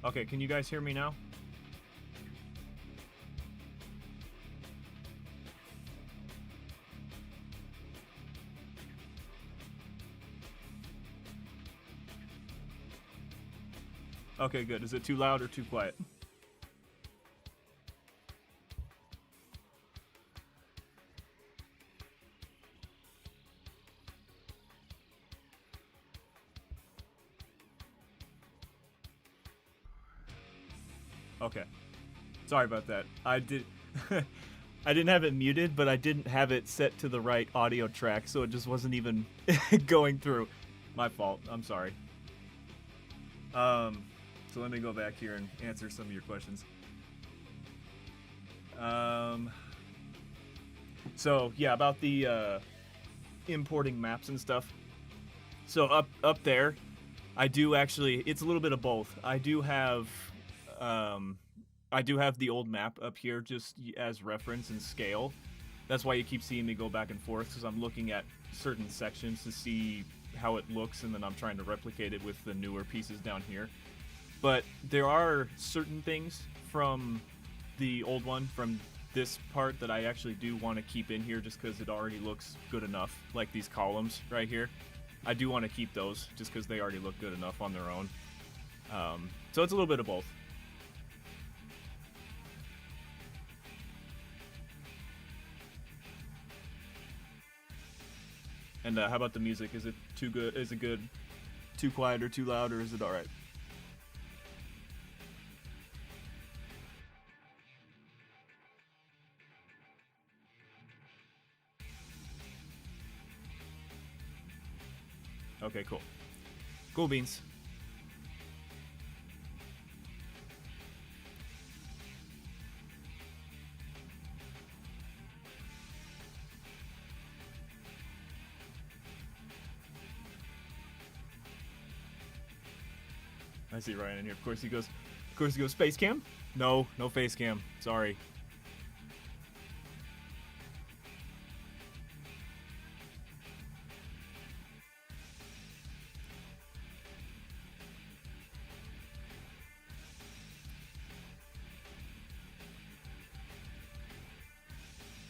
Okay, can you guys hear me now? Okay, good. Is it too loud or too quiet? Okay. Sorry about that. I did I didn't have it muted, but I didn't have it set to the right audio track, so it just wasn't even going through. My fault. I'm sorry. So let me go back here and answer some of your questions. So yeah, about the importing maps and stuff. So up there, I do actually. It's a little bit of both. I do have the old map up here just as reference and scale. That's why you keep seeing me go back and forth, because I'm looking at certain sections to see how it looks, and then I'm trying to replicate it with the newer pieces down here. But there are certain things from the old one, from this part, that I actually do want to keep in here just because it already looks good enough, like these columns right here. I do want to keep those just because they already look good enough on their own. So it's a little bit of both. And how about the music? Is it too good? Is it good? Too quiet or too loud, or is it all right? Okay, cool. Cool beans. I see Ryan in here. Of course he goes. Face cam? No, no face cam. Sorry.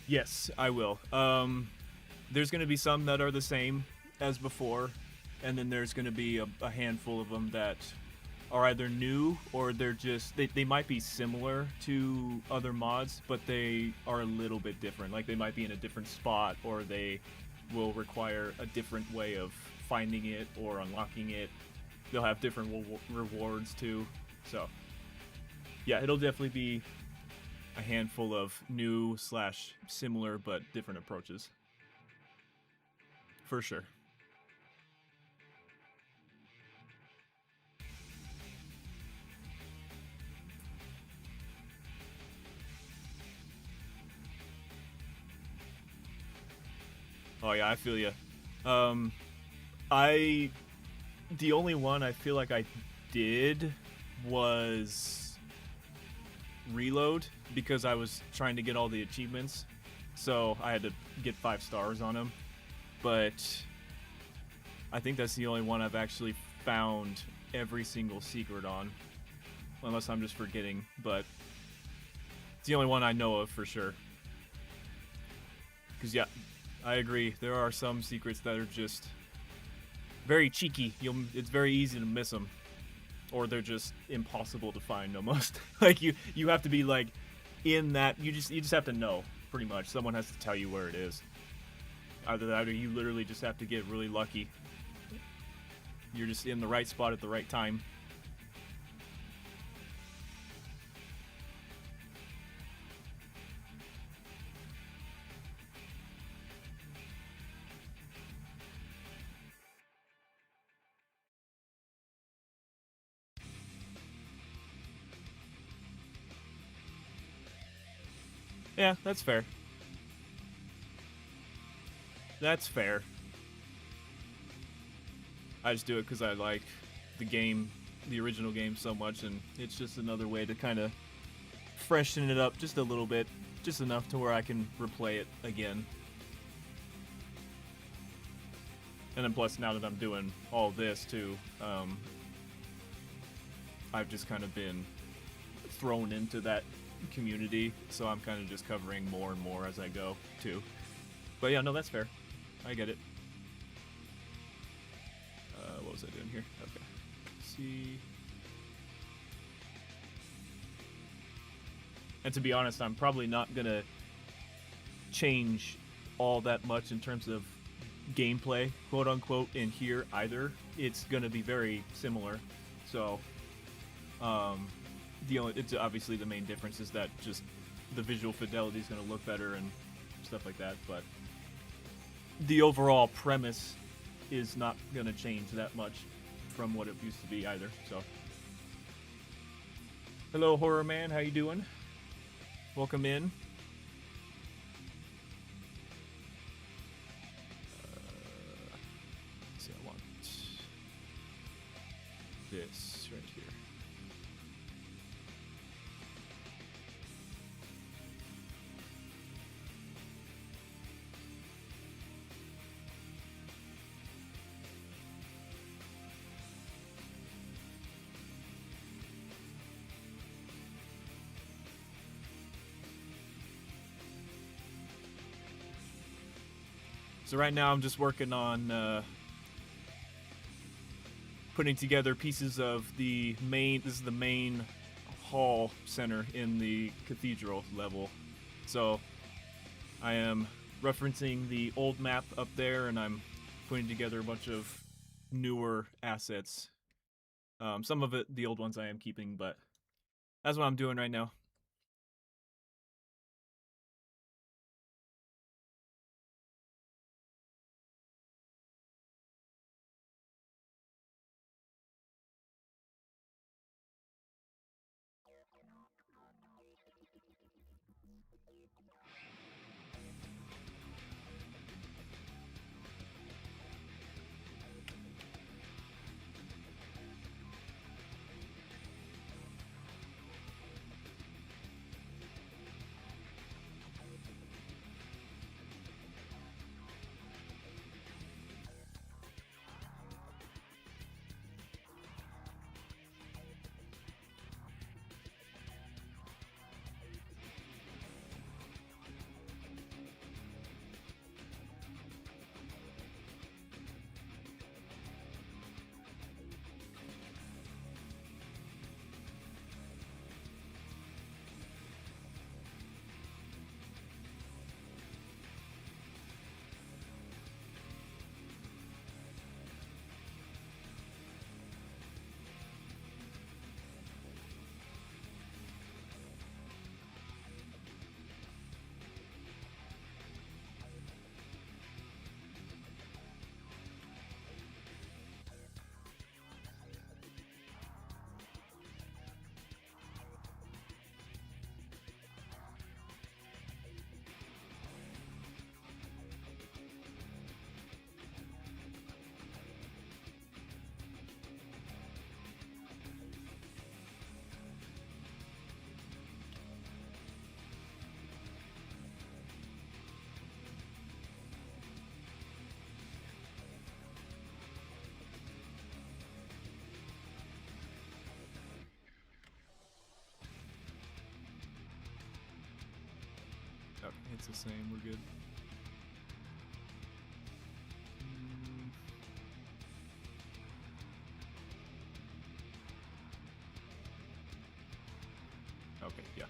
Yes, I will. There's going to be some that are the same as before, and then there's going to be a handful of them that are either new or they might be similar to other mods, but they are a little bit different. Like they might be in a different spot, or they will require a different way of finding it or unlocking it. They'll have different rewards too. So yeah, it'll definitely be a handful of new / similar but different approaches. For sure. Oh yeah, I feel you. I the only one I feel like I did was reload, because I was trying to get all the achievements, so I had to get 5 stars on them. But I think that's the only one I've actually found every single secret on, unless I'm just forgetting. But it's the only one I know of for sure. Because yeah, I agree. There are some secrets that are just very cheeky. It's very easy to miss them, or they're just impossible to find almost. Like you have to be like in that. You just have to know, pretty much. Someone has to tell you where it is. Either that, or you literally just have to get really lucky. You're just in the right spot at the right time. Yeah, that's fair. That's fair. I just do it because I like the game, the original game, so much, and it's just another way to kind of freshen it up just a little bit, just enough to where I can replay it again. And then plus, now that I'm doing all this too, I've just kind of been thrown into that community, so I'm kind of just covering more and more as I go too. But yeah, no, that's fair. I get it. What was I doing here? Okay. See. And to be honest, I'm probably not gonna change all that much in terms of gameplay, quote unquote, in here either. It's gonna be very similar. So, it's obviously the main difference is that just the visual fidelity is gonna look better and stuff like that. But the overall premise is not gonna change that much from what it used to be either. So, hello, Horror Man. How you doing? Welcome in. Let's see, I want this right here. So right now I'm just working on putting together pieces of the main, this is the main hall center in the cathedral level. So I am referencing the old map up there, and I'm putting together a bunch of newer assets. Some of it, the old ones I am keeping, but that's what I'm doing right now. Okay, it's the same, we're good. Okay, yeah.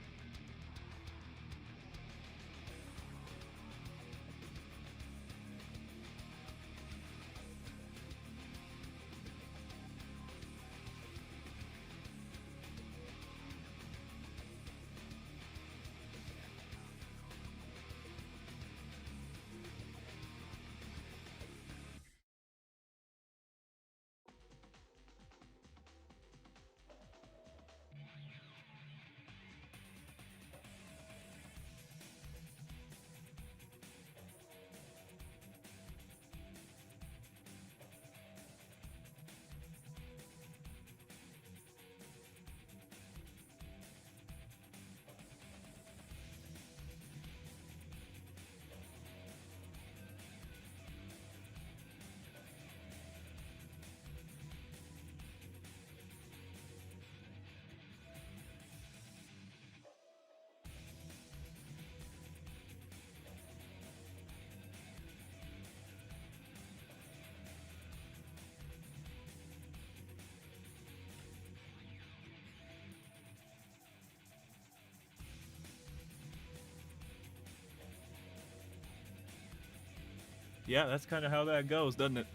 Yeah, that's kind of how that goes, doesn't it?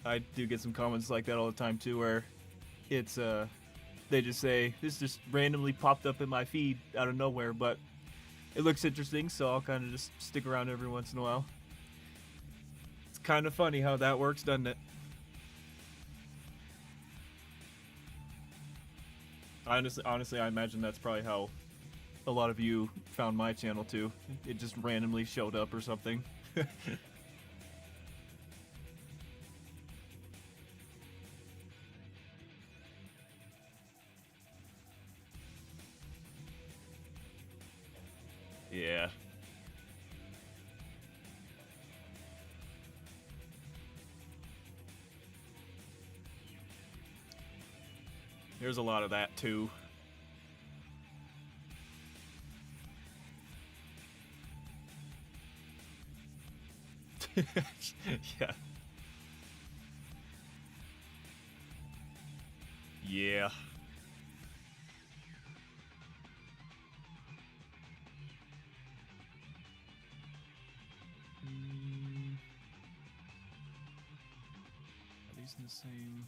I do get some comments like that all the time too, where it's they just say this just randomly popped up in my feed out of nowhere, but it looks interesting, so I'll kind of just stick around every once in a while. It's kind of funny how that works, doesn't it? Honestly, I imagine that's probably how a lot of you found my channel too. It just randomly showed up or something. Yeah. There's a lot of that too. Yeah. Yeah. Are these in the same?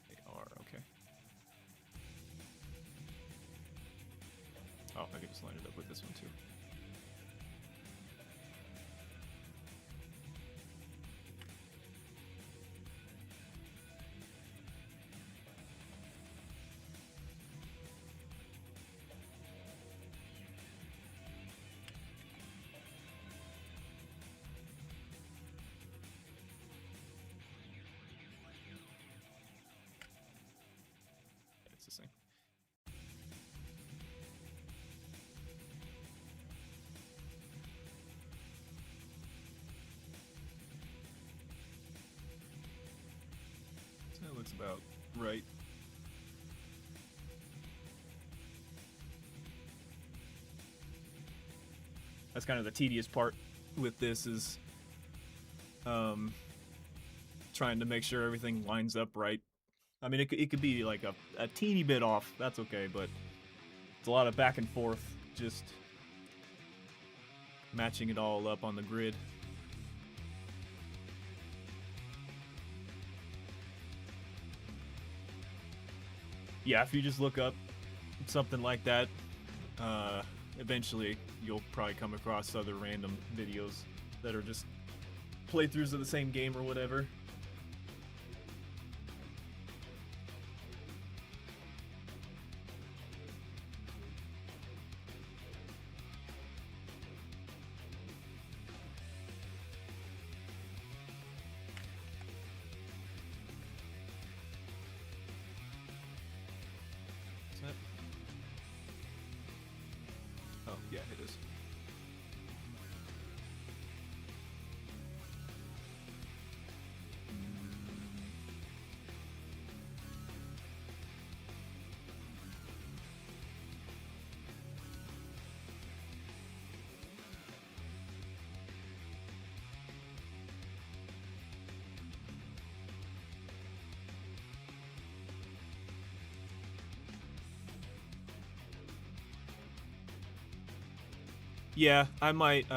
They are, okay. Oh, I can just line it up with this one too. It's the same. So that looks about right. That's kind of the tedious part with this is trying to make sure everything lines up right. I mean, it could be like a teeny bit off. That's okay, but it's a lot of back and forth, just matching it all up on the grid. Yeah, if you just look up something like that, eventually you'll probably come across other random videos that are just playthroughs of the same game or whatever. Is that? Oh, yeah, it is. Yeah, I might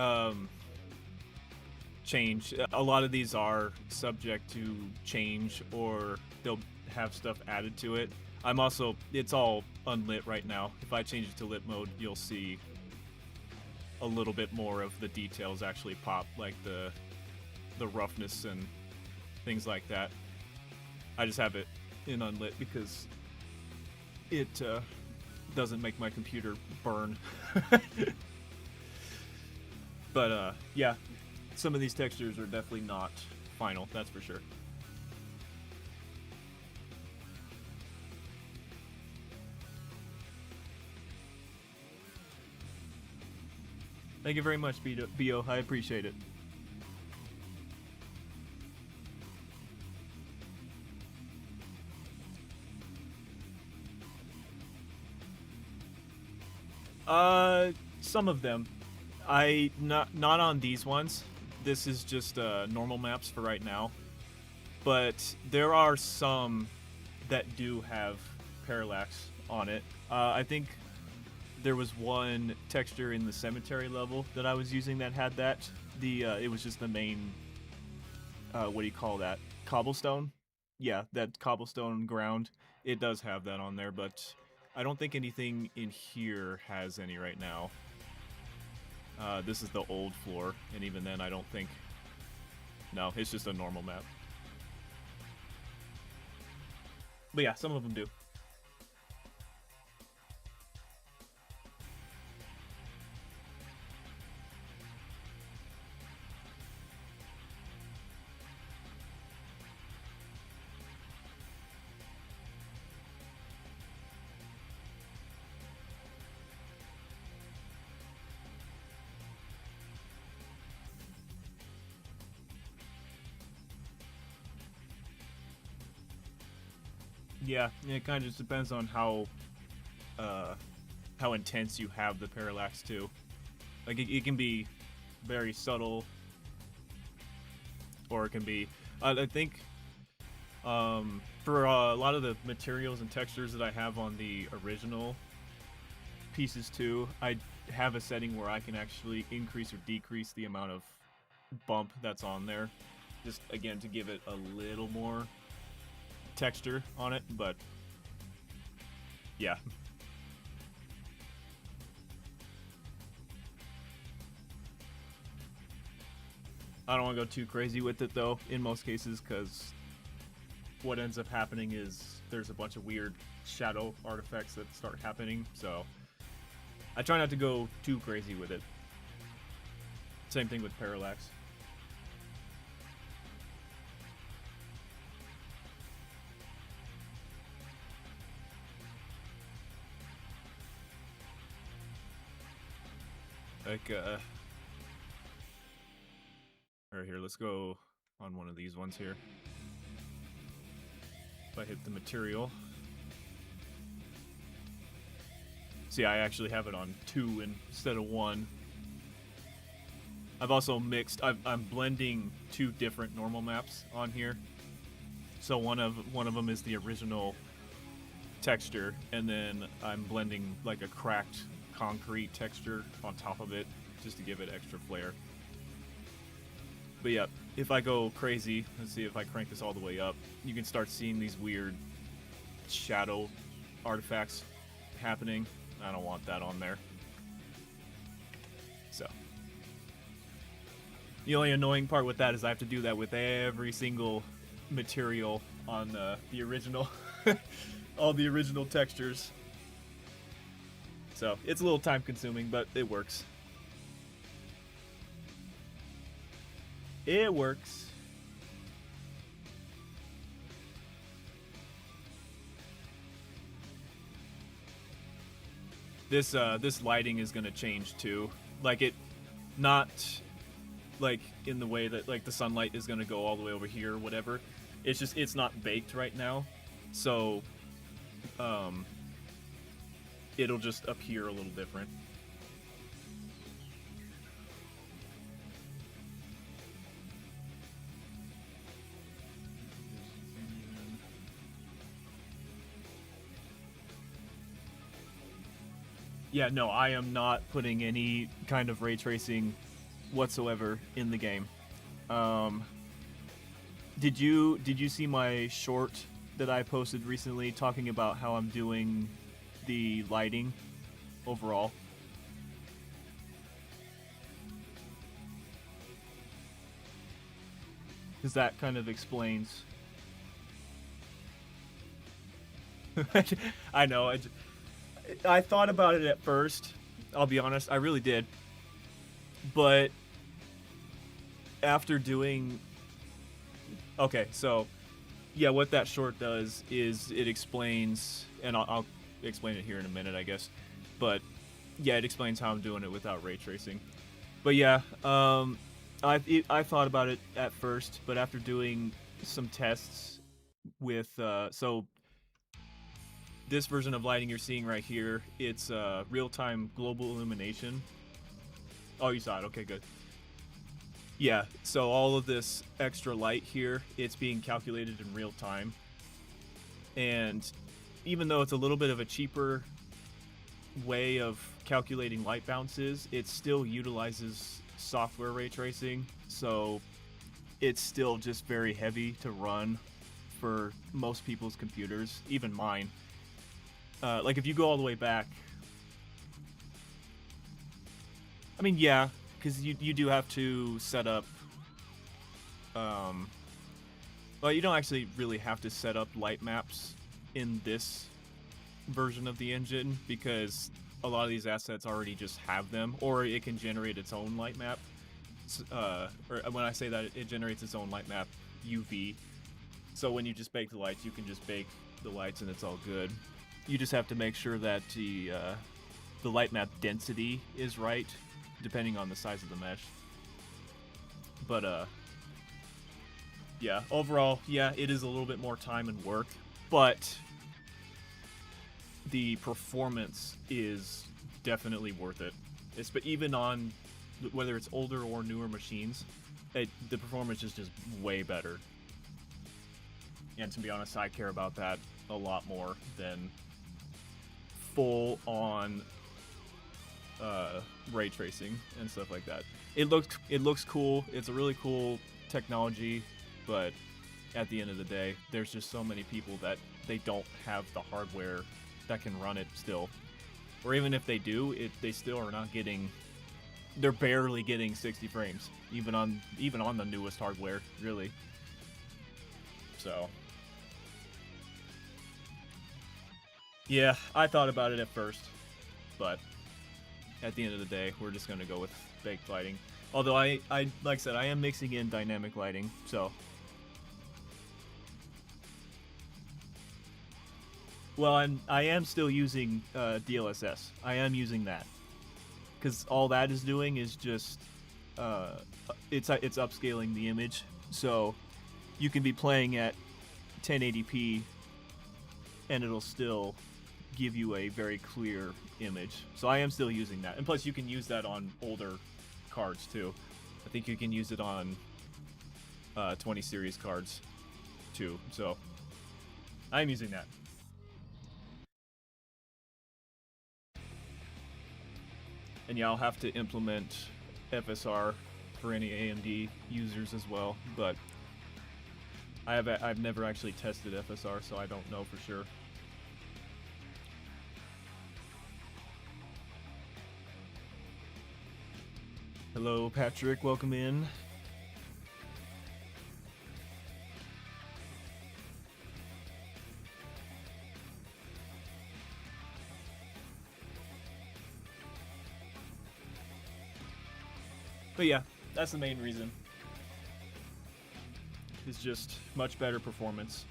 change. A lot of these are subject to change, or they'll have stuff added to it. I'm also, it's all unlit right now. If I change it to lit mode, you'll see a little bit more of the details actually pop, like the roughness and things like that. I just have it in unlit because it doesn't make my computer burn. But yeah, some of these textures are definitely not final, that's for sure. Thank you very much, Bo. I appreciate it. Some of them. Not on these ones. This is just normal maps for right now. But there are some that do have parallax on it. I think there was one texture in the cemetery level that I was using that had that. The it was just the main what do you call that? Cobblestone? Yeah, that cobblestone ground. It does have that on there, but I don't think anything in here has any right now. This is the old floor, and even then I don't think... No, it's just a normal map. But yeah, some of them do. Yeah, it kind of just depends on how intense you have the parallax too. Like it can be very subtle, or it can be. I think for a lot of the materials and textures that I have on the original pieces too, I have a setting where I can actually increase or decrease the amount of bump that's on there, just again to give it a little more texture on it. But yeah. I don't want to go too crazy with it though in most cases, because what ends up happening is there's a bunch of weird shadow artifacts that start happening, so I try not to go too crazy with it. Same thing with parallax. Like, alright, here, let's go on one of these ones here. If I hit the material. See, I actually have it on 2 instead of 1. I've also mixed, I'm blending 2 different normal maps on here. So one of them is the original texture, and then I'm blending like a cracked concrete texture on top of it just to give it extra flair. But yeah, if I go crazy, let's see if I crank this all the way up, you can start seeing these weird shadow artifacts happening. I don't want that on there. So the only annoying part with that is I have to do that with every single material on the original, all the original textures. So it's a little time consuming, but it works. It works. This lighting is gonna change too. Like it, not like in the way that like the sunlight is gonna go all the way over here or whatever. It's just, it's not baked right now, so it'll just appear a little different. Yeah, no, I am not putting any kind of ray tracing whatsoever in the game. Did you see my short that I posted recently talking about how I'm doing the lighting overall? Because that kind of explains. I know. I thought about it at first. I'll be honest, I really did. But after doing... Okay, so yeah, what that short does is it explains, and I'll explain it here in a minute, I guess. But yeah, it explains how I'm doing it without ray tracing. But yeah, I thought about it at first, but after doing some tests with so this version of lighting you're seeing right here, it's real-time global illumination. Oh, you saw it. Okay, good. Yeah, so all of this extra light here, it's being calculated in real time. And even though it's a little bit of a cheaper way of calculating light bounces, it still utilizes software ray tracing, so it's still just very heavy to run for most people's computers, even mine. Like if you go all the way back, I mean, yeah, because you do have to set up. Well, you don't actually really have to set up light maps in this version of the engine because a lot of these assets already just have them, or it can generate its own light map. Or when I say that, it generates its own light map UV. So when you just bake the lights, you can just bake the lights and it's all good. You just have to make sure that the light map density is right, depending on the size of the mesh. But yeah, overall, yeah, it is a little bit more time and work, but the performance is definitely worth it. But even on whether it's older or newer machines, the performance is just way better. And to be honest, I care about that a lot more than full-on ray tracing and stuff like that. It looks cool. It's a really cool technology, but at the end of the day, there's just so many people that they don't have the hardware that can run it still. Or even if they do, they still are not getting. They're barely getting 60 frames, even on the newest hardware, really. So, yeah, I thought about it at first, but at the end of the day, we're just gonna go with baked lighting. Although I like I said, I am mixing in dynamic lighting, so. Well, I am still using DLSS. I am using that. Because all that is doing is just it's upscaling the image, so you can be playing at 1080p and it'll still give you a very clear image. So I am still using that, and plus you can use that on older cards too. I think you can use it on 20 series cards too. So I'm using that. And yeah, I'll have to implement FSR for any AMD users as well, but I've never actually tested FSR, so I don't know for sure. Hello, Patrick. Welcome in. But yeah, that's the main reason. It's just much better performance.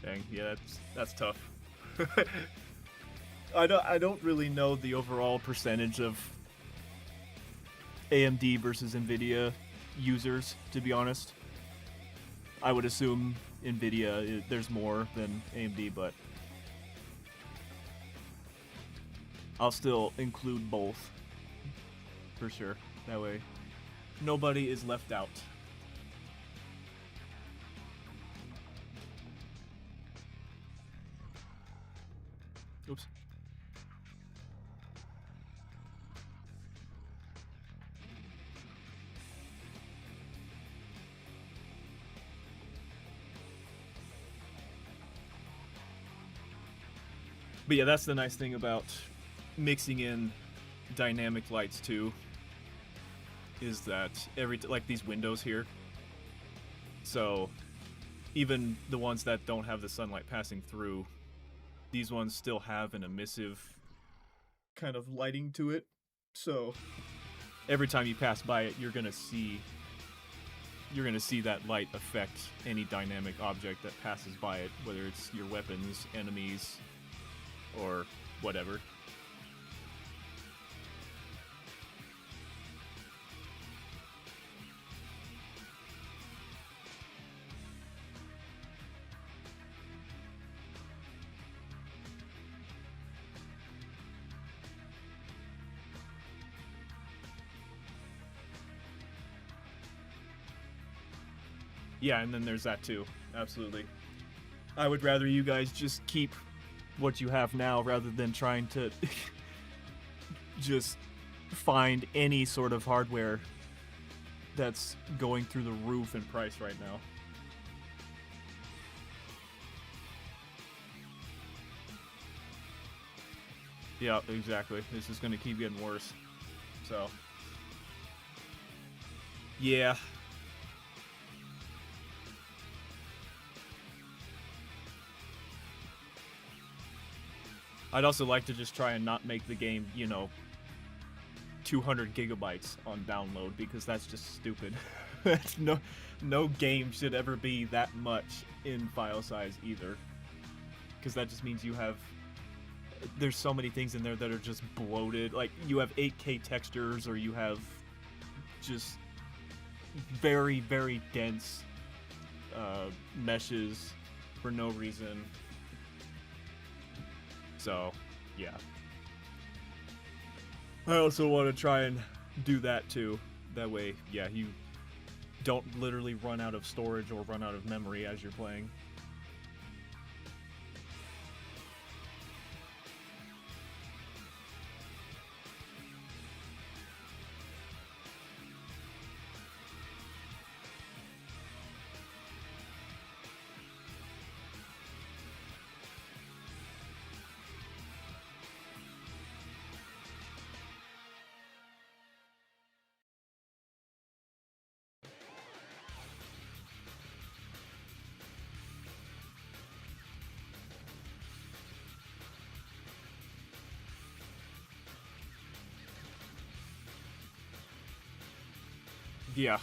Dang, yeah, that's tough. I don't really know the overall percentage of AMD versus Nvidia users, to be honest. I would assume Nvidia there's more than AMD, but I'll still include both for sure. That way nobody is left out. Oops. But yeah, that's the nice thing about mixing in dynamic lights too, is that like these windows here, so even the ones that don't have the sunlight passing through, these ones still have an emissive kind of lighting to it, so every time you pass by it, you're gonna see that light affect any dynamic object that passes by it, whether it's your weapons, enemies, or whatever. Yeah, and then there's that too. Absolutely. I would rather you guys just keep what you have now rather than trying to just find any sort of hardware that's going through the roof in price right now. Yeah, exactly. This is going to keep getting worse. So, yeah. I'd also like to just try and not make the game, 200 gigabytes on download, because that's just stupid. no game should ever be that much in file size either, because that just means there's so many things in there that are just bloated. Like, you have 8K textures, or you have just very, very dense meshes for no reason. So, yeah. I also want to try and do that too. That way, yeah, you don't literally run out of storage or run out of memory as you're playing. Yeah.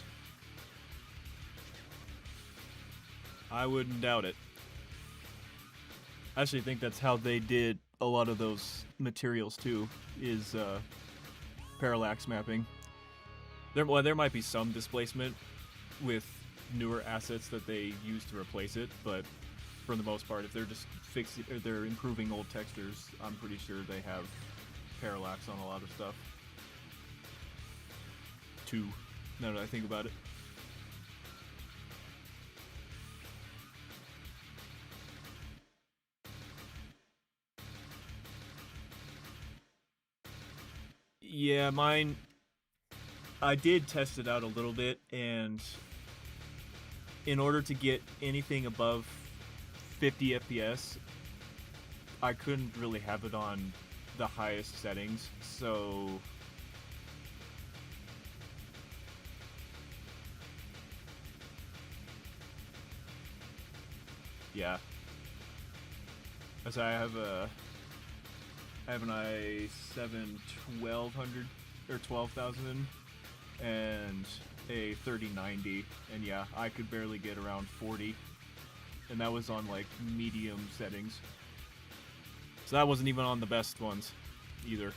I wouldn't doubt it. I actually think that's how they did a lot of those materials too, is parallax mapping. There might be some displacement with newer assets that they use to replace it, but for the most part, if they're just they're improving old textures, I'm pretty sure they have parallax on a lot of stuff. Too, now that I think about it. Yeah, mine, I did test it out a little bit, and in order to get anything above 50 FPS, I couldn't really have it on the highest settings, so yeah. So I have an i7 1200 or 12,000 and a 3090, and yeah, I could barely get around 40, and that was on like medium settings. So that wasn't even on the best ones either.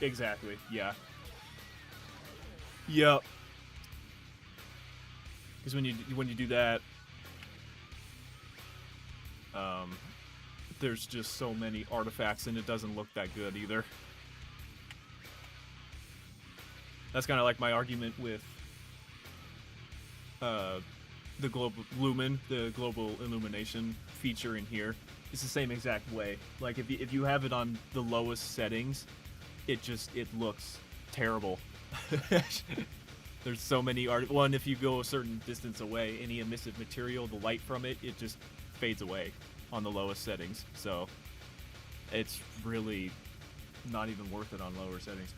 Exactly. Yeah. Yep. Because when you do that, there's just so many artifacts, and it doesn't look that good either. That's kind of like my argument with the global lumen, the global illumination feature in here. It's the same exact way. Like if you have it on the lowest settings, it looks terrible. There's so many one, if you go a certain distance away, any emissive material, the light from it just fades away on the lowest settings. So it's really not even worth it on lower settings.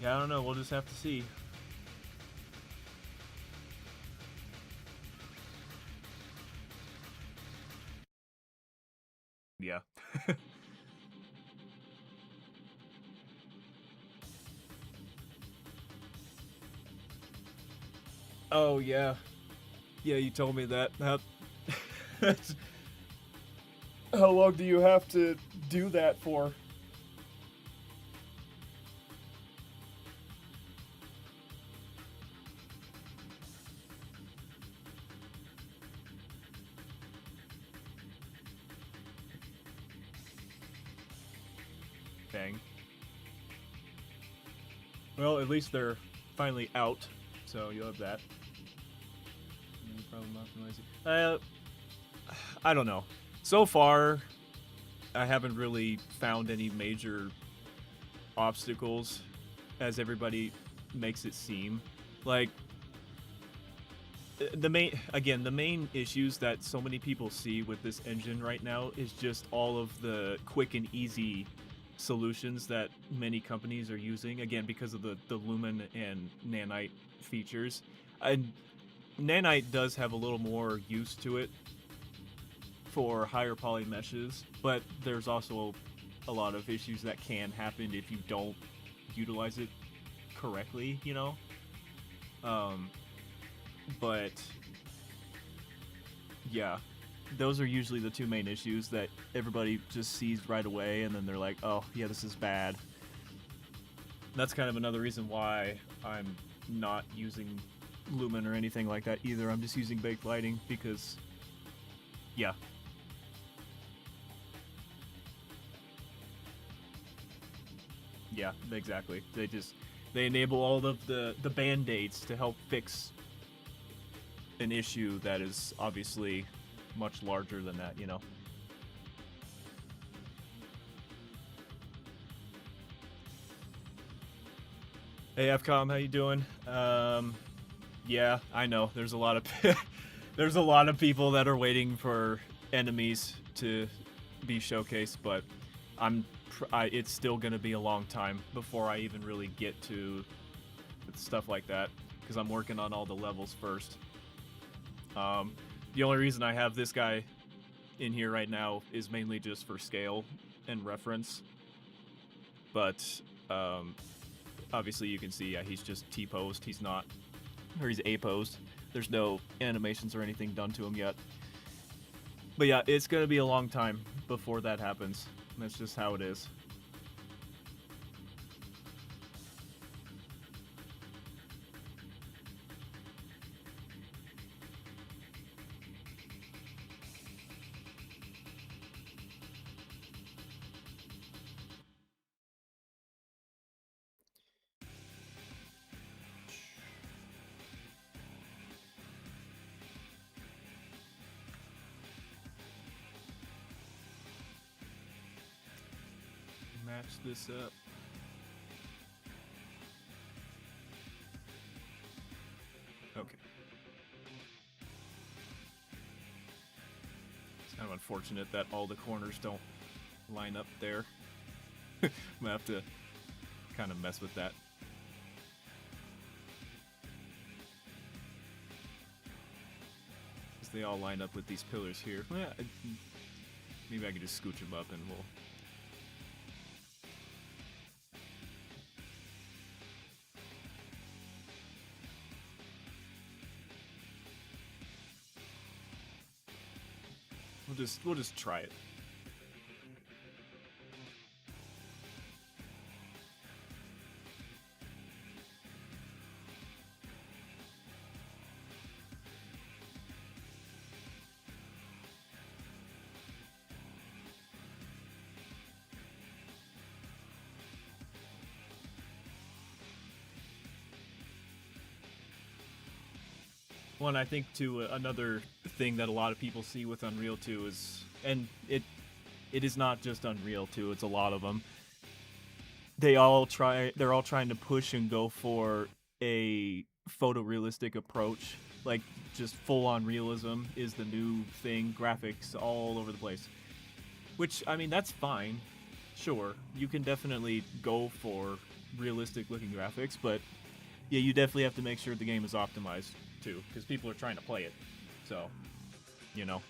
Yeah, I don't know. We'll just have to see. yeah. Oh yeah, yeah. You told me that. How long do you have to do that for? Dang. Well, at least they're finally out, so you'll have that. No problem optimizing. I don't know. So far, I haven't really found any major obstacles, as everybody makes it seem. Like the main issues that so many people see with this engine right now is just all of the quick and easy solutions that many companies are using, again because of the lumen and nanite features. And nanite does have a little more use to it for higher poly meshes, but there's also a lot of issues that can happen if you don't utilize it correctly, you know. um but yeah, those are usually the two main issues that everybody just sees right away, and then they're like, oh yeah, this is bad. That's kind of another reason why I'm not using lumen or anything like that either. I'm just using baked lighting because yeah. Yeah, exactly. They enable all of the band-aids to help fix an issue that is obviously much larger than that, you know. Hey FCOM, how you doing? Yeah, I know. There's a lot of there's a lot of people that are waiting for enemies to be showcased, but it's still gonna be a long time before I even really get to stuff like that because I'm working on all the levels first. The only reason I have this guy in here right now is mainly just for scale and reference, but obviously you can see, yeah, he's just T-posed. He's not, or he's A-posed. There's no animations or anything done to him yet. But yeah, it's gonna be a long time before that happens. That's just how it is. Match this up. Okay. It's kind of unfortunate that all the corners don't line up there. I'm gonna have to kind of mess with that. Because they all line up with these pillars here. Maybe I could just scooch them up and we'll just try it. Well, and I think too, another thing that a lot of people see with Unreal 2 is, and it is not just Unreal 2, it's a lot of them. They're all trying to push and go for a photorealistic approach. Like just full on realism is the new thing, graphics all over the place. Which, I mean, that's fine. Sure, you can definitely go for realistic looking graphics, but yeah, you definitely have to make sure the game is optimized too, because people are trying to play it. So, you know.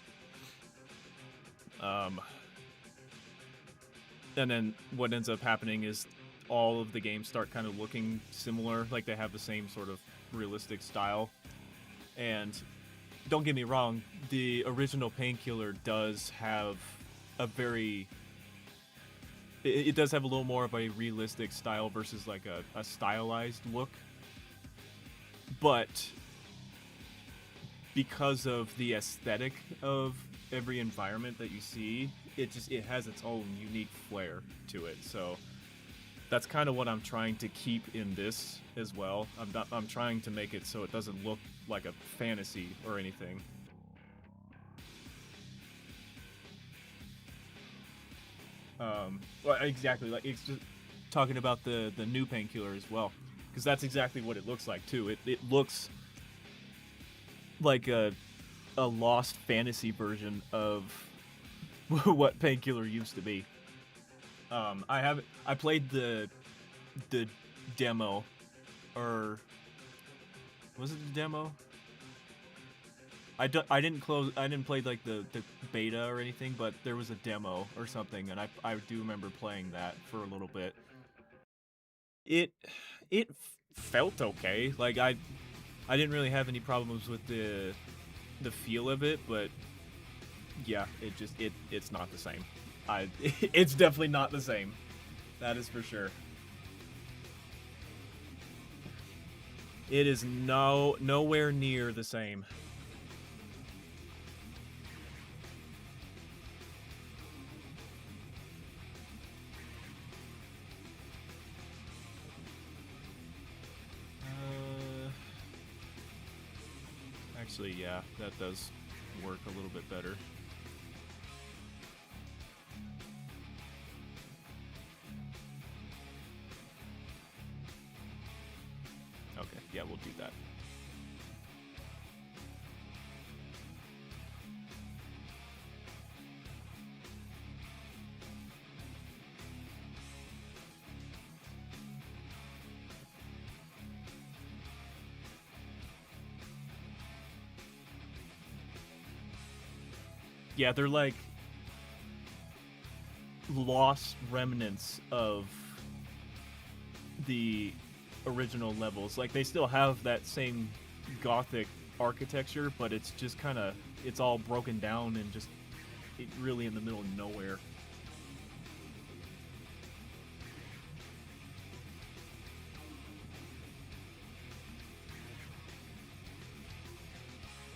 And then what ends up happening is all of the games start kind of looking similar, like they have the same sort of realistic style. And don't get me wrong, the original Painkiller does have a very... It does have a little more of a realistic style versus like a stylized look. But because of the aesthetic of every environment that you see, it has its own unique flair to it. So that's kind of what I'm trying to keep in this as well. I'm trying to make it so it doesn't look like a fantasy or anything. Well, exactly. Like, it's just talking about the new Painkiller as well, because that's exactly what it looks like too. It looks like a lost fantasy version of what Painkiller used to be. I played the demo, or was it the demo? I didn't play like the beta or anything, but there was a demo or something, and I do remember playing that for a little bit. It felt okay. Like I didn't really have any problems with the feel of it, but yeah, it's not the same. It's definitely not the same. That is for sure. It is nowhere near the same. Actually, yeah, that does work a little bit better. Okay, yeah, we'll do that. Yeah, they're like lost remnants of the original levels. Like, they still have that same gothic architecture, but it's just kind of, it's all broken down and just really in the middle of nowhere.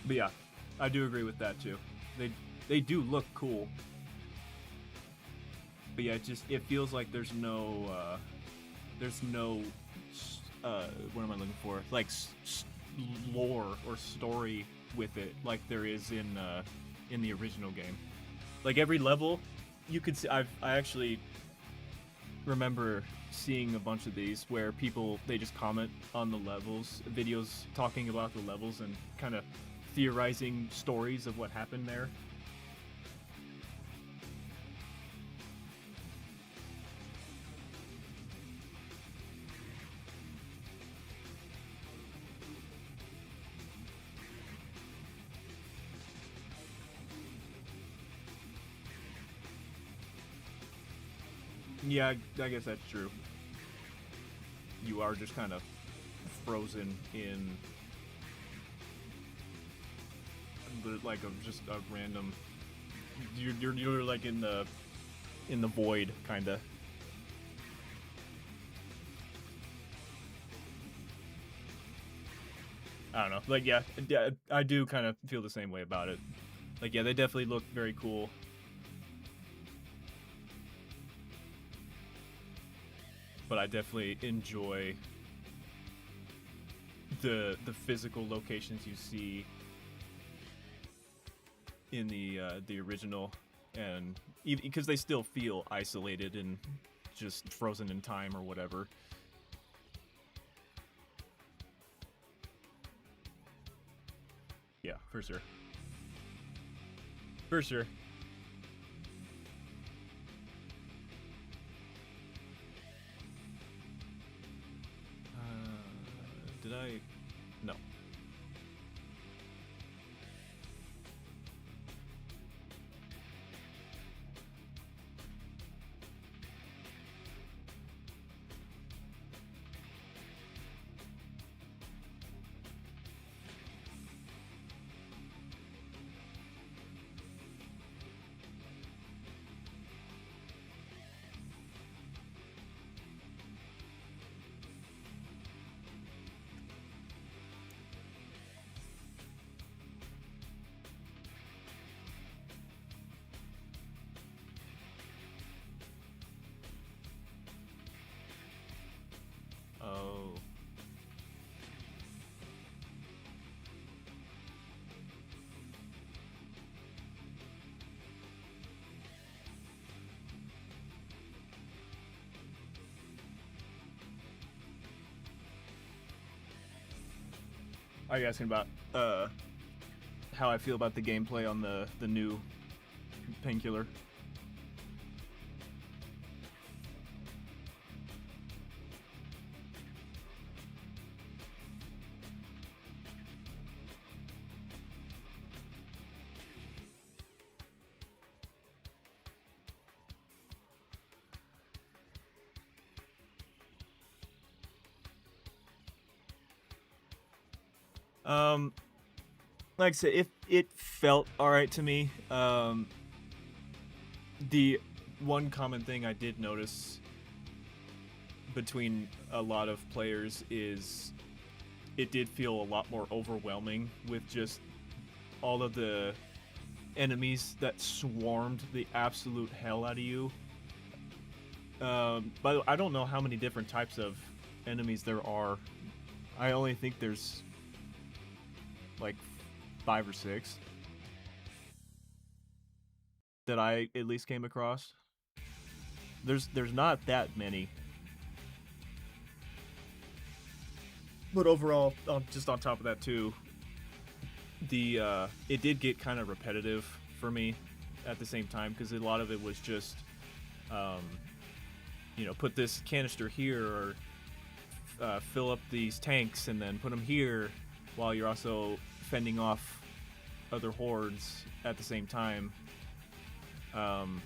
But yeah, I do agree with that too. They do look cool. But yeah, it feels like there's no what am I looking for? Like lore or story with it, like there is in the original game. Like every level, you could see. I actually remember seeing a bunch of these where they just comment on the levels, videos talking about the levels and kind of theorizing stories of what happened there. Yeah, I guess that's true. You are just kind of frozen in like just a random. You're like in the void, kind of. I don't know. Like, yeah, I do kind of feel the same way about it. Like, yeah, they definitely look very cool. But I definitely enjoy the physical locations you see in the original, and even because they still feel isolated and just frozen in time or whatever. Yeah, for sure. For sure. Did I? No. Are you asking about how I feel about the gameplay on the new Painkiller? Um, like I said, it felt all right to me. The one common thing I did notice between a lot of players is it did feel a lot more overwhelming with just all of the enemies that swarmed the absolute hell out of you. By the way, I don't know how many different types of enemies there are. I only think there's like 5 or 6 that I at least came across. There's not that many. But overall, just on top of that too, the it did get kind of repetitive for me at the same time because a lot of it was just, put this canister here or fill up these tanks and then put them here, while you're also fending off other hordes at the same time. And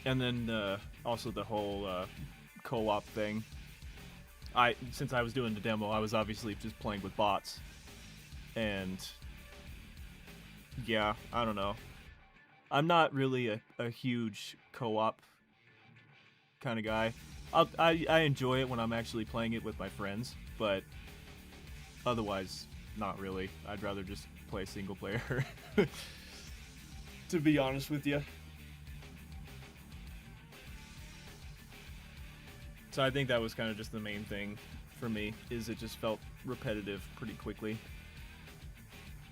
then also the whole co-op thing. Since I was doing the demo, I was obviously just playing with bots, and yeah, I don't know. I'm not really a huge co-op kind of guy. I enjoy it when I'm actually playing it with my friends, but otherwise, not really. I'd rather just play single player, to be honest with you. So I think that was kind of just the main thing for me, is it just felt repetitive pretty quickly.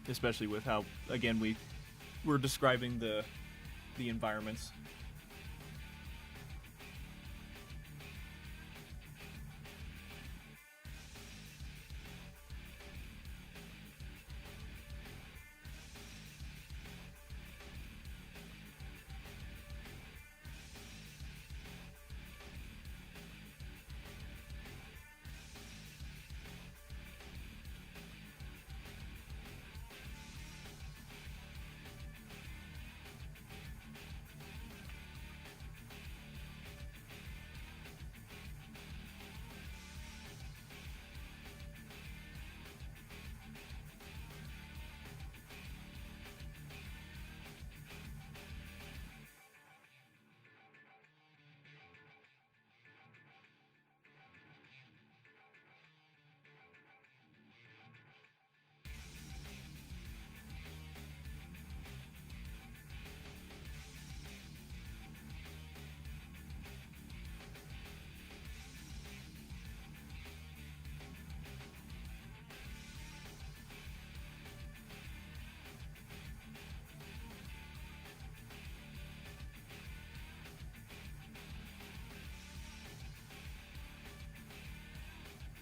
Especially with how, again, we were describing the environments.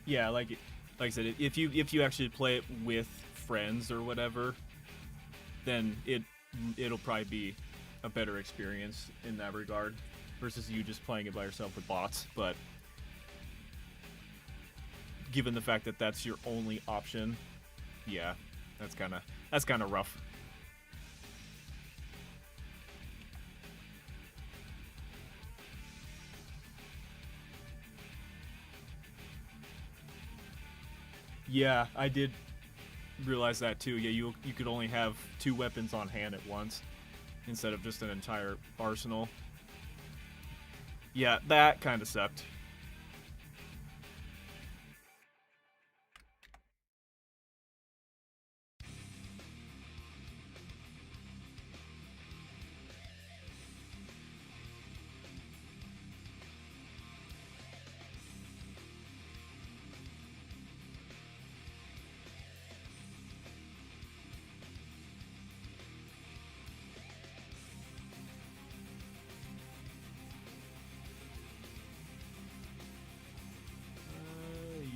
Yeah, like I said, if you actually play it with friends or whatever, then it'll probably be a better experience in that regard versus you just playing it by yourself with bots. But given the fact that that's your only option, yeah, that's kind of rough. Yeah, I did realize that too. Yeah, you could only have 2 weapons on hand at once instead of just an entire arsenal. Yeah, that kind of sucked.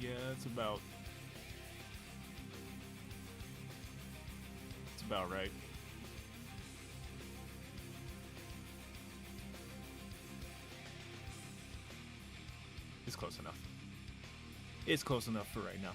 Yeah, it's about It's about right. It's close enough. It's close enough for right now.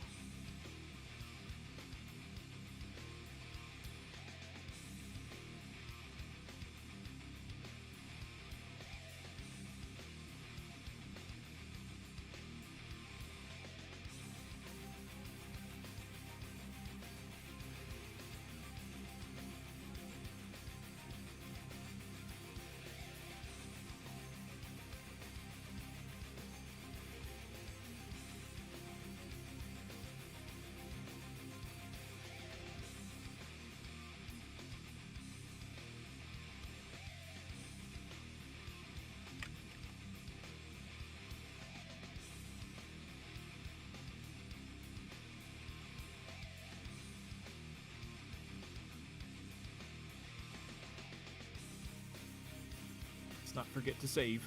Let's not forget to save.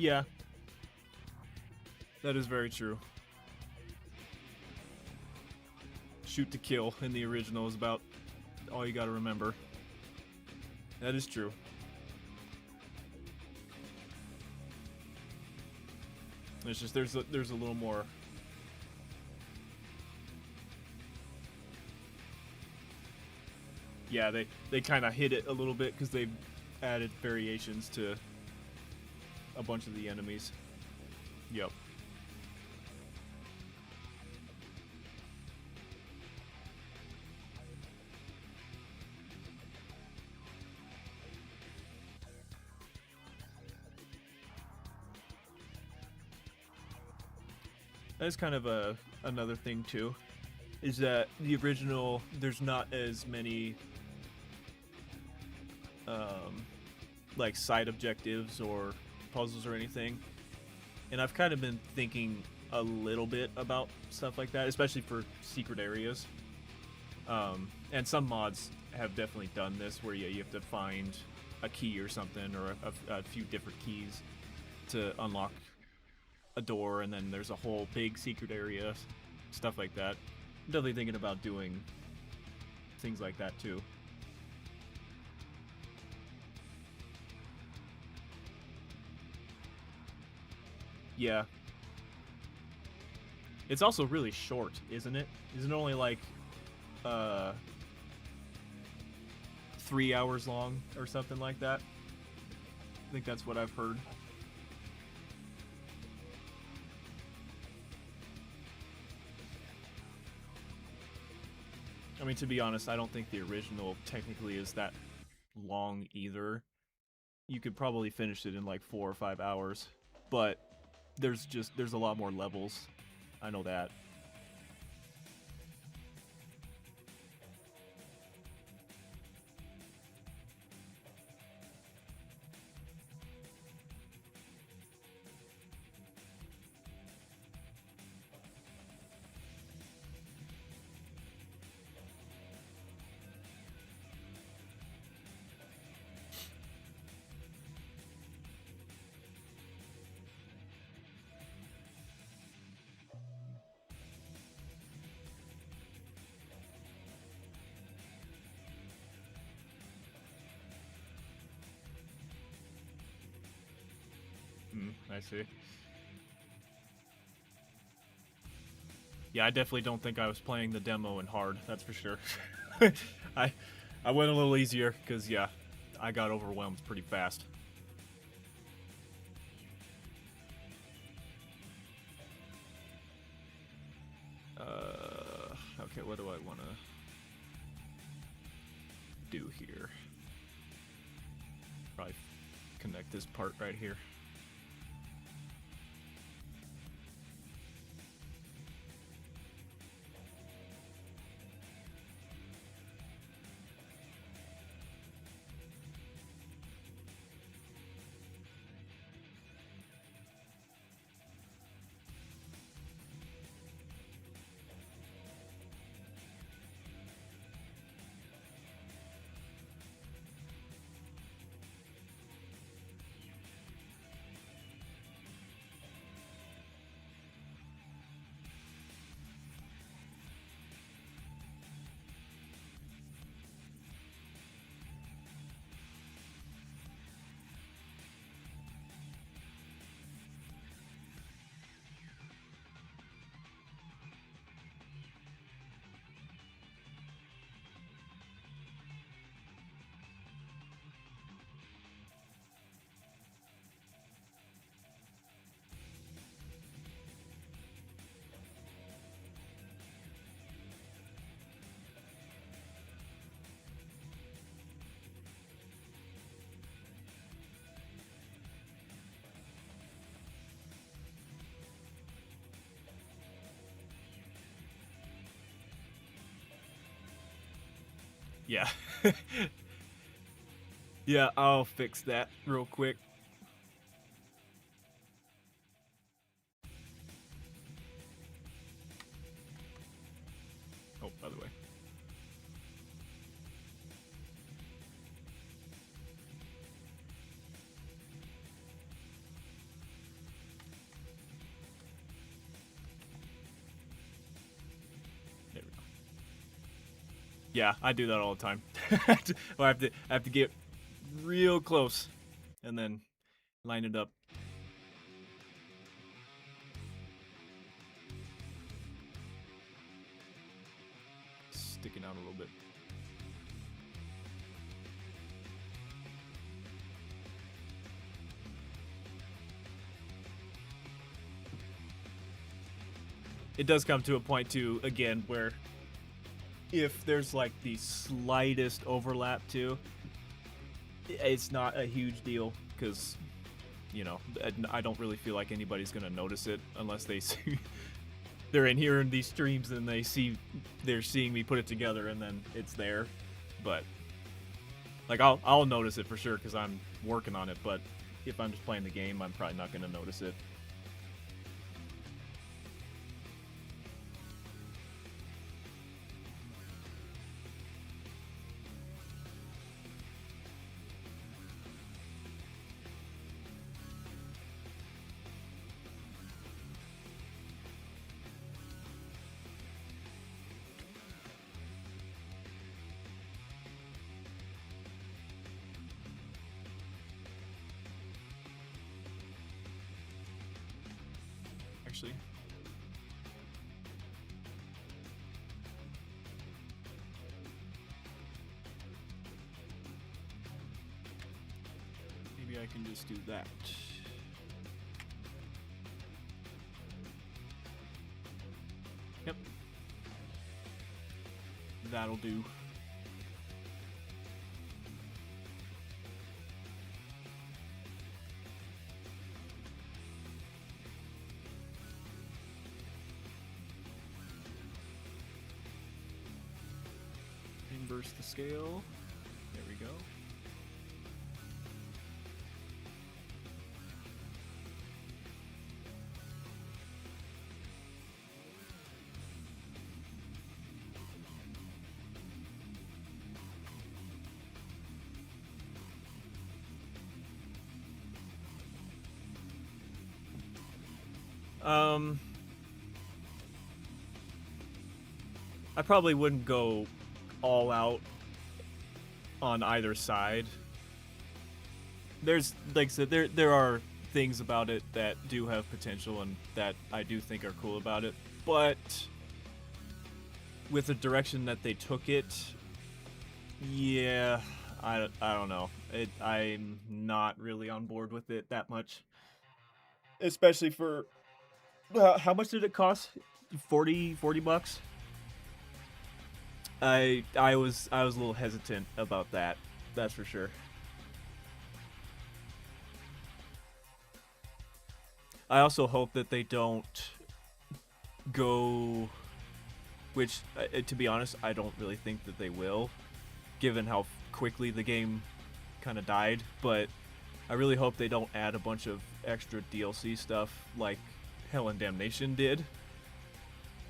Yeah, that is very true. Shoot to kill in the original is about all you gotta remember. That is true. It's just there's a little more. Yeah, they kind of hit it a little bit because they've added variations to a bunch of the enemies. Yep. That's kind of another thing too, is that the original there's not as many like side objectives or puzzles or anything, and I've kind of been thinking a little bit about stuff like that, especially for secret areas. And some mods have definitely done this, where you have to find a key or something, or a few different keys to unlock a door, and then there's a whole big secret area, stuff like that. I'm definitely thinking about doing things like that too. Yeah. It's also really short, isn't it? Isn't it only like 3 hours long or something like that? I think that's what I've heard. I mean, to be honest, I don't think the original technically is that long either. You could probably finish it in like 4 or 5 hours, but there's a lot more levels. I know that. I see. Yeah, I definitely don't think I was playing the demo in hard, that's for sure. I went a little easier, because, yeah, I got overwhelmed pretty fast. Okay, what do I want to do here? Probably connect this part right here. Yeah. Yeah, I'll fix that real quick. Oh, by the way. There we go. Yeah, I do that all the time. I have to get real close and then line it up. Sticking out a little bit. It does come to a point too, again, where if there's like the slightest overlap too, it's not a huge deal, because, you know, I don't really feel like anybody's gonna notice it unless they see they're in here in these streams and they're seeing me put it together and then it's there. But like I'll notice it for sure because I'm working on it, but if I'm just playing the game, I'm probably not gonna notice it. Actually, maybe I can just do that. Yep. That'll do. Inverse the scale. There we go. I probably wouldn't go all out on either side. There's, like I said, there are things about it that do have potential and that I do think are cool about it, but with the direction that they took it, yeah, I don't know. I'm not really on board with it that much, especially for how much did it cost? 40 bucks. I was a little hesitant about that. That's for sure. I also hope that they don't go, which to be honest, I don't really think that they will, given how quickly the game kind of died. But I really hope they don't add a bunch of extra DLC stuff like Hell and Damnation did,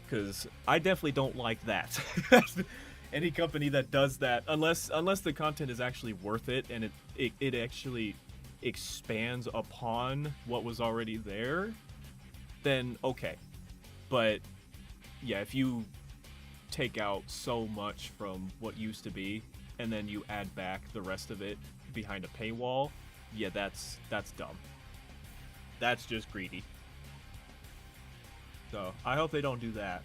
because I definitely don't like that. Any company that does that, unless the content is actually worth it and it actually expands upon what was already there, then okay. But yeah, if you take out so much from what used to be and then you add back the rest of it behind a paywall, yeah, that's dumb. That's just greedy. So I hope they don't do that.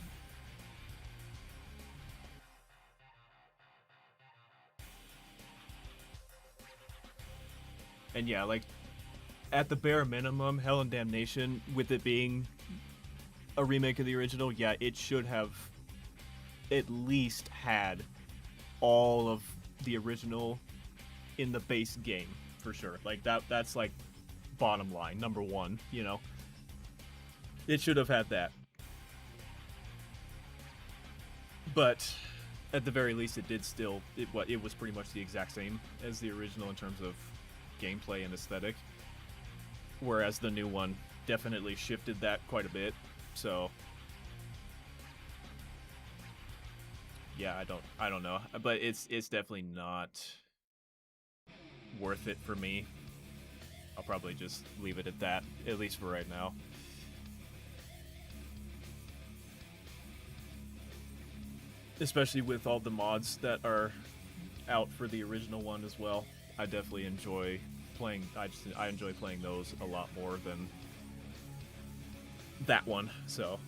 And yeah, like at the bare minimum, Hell and Damnation, with it being a remake of the original, yeah, it should have at least had all of the original in the base game for sure. Like that's like bottom line, number one, you know. It should have had that. But at the very least it did still it was pretty much the exact same as the original in terms of gameplay and aesthetic, whereas the new one definitely shifted that quite a bit. So yeah, I don't know, but it's definitely not worth it for me. I'll probably just leave it at that, at least for right now. Especially with all the mods that are out for the original one as well. I definitely enjoy playing. I enjoy playing those a lot more than that one. So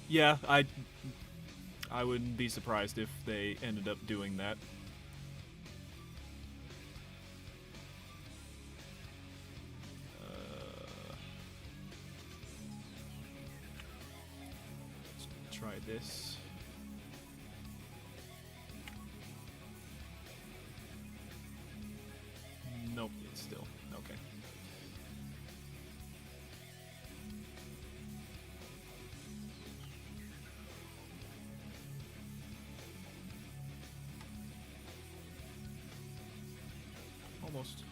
yeah, I wouldn't be surprised if they ended up doing that. Let's try this. Nope, it's still okay. Almost.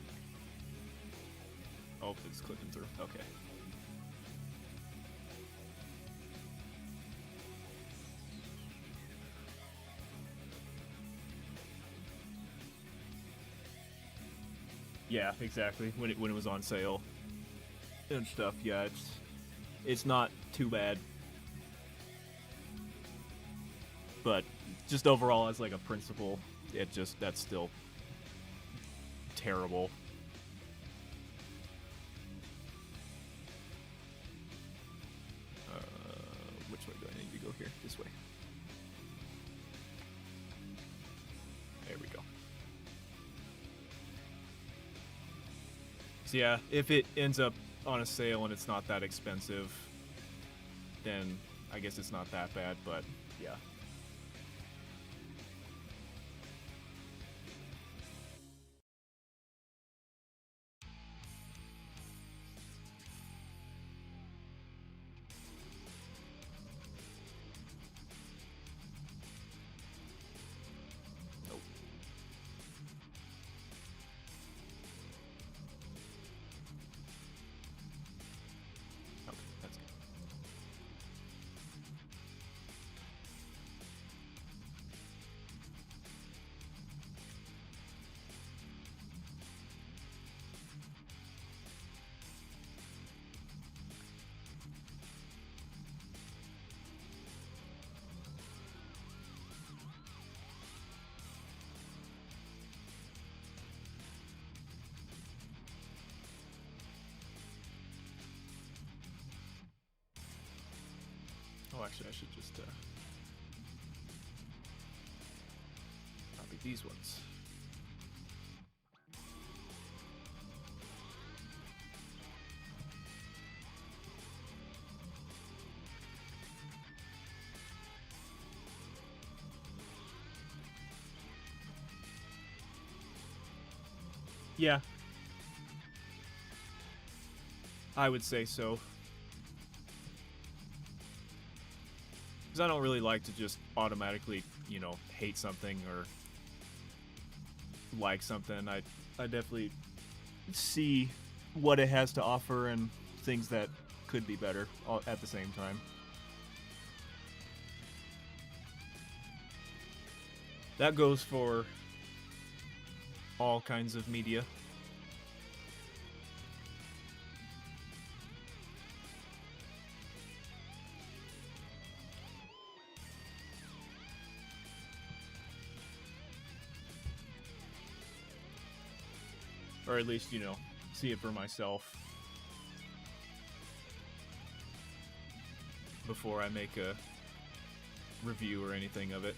Oh, it's clicking through. Okay. Yeah, exactly. When it was on sale and stuff. Yeah, it's not too bad. But just overall as like a principle, that's still terrible. Which way do I need to go here? This way. There we go. So yeah, if it ends up on a sale and it's not that expensive, then I guess it's not that bad, but yeah. Oh, actually, I should just copy these ones. Yeah, I would say so. Because I don't really like to just automatically, hate something or like something. I definitely see what it has to offer and things that could be better all at the same time. That goes for all kinds of media. Or at least, see it for myself before I make a review or anything of it.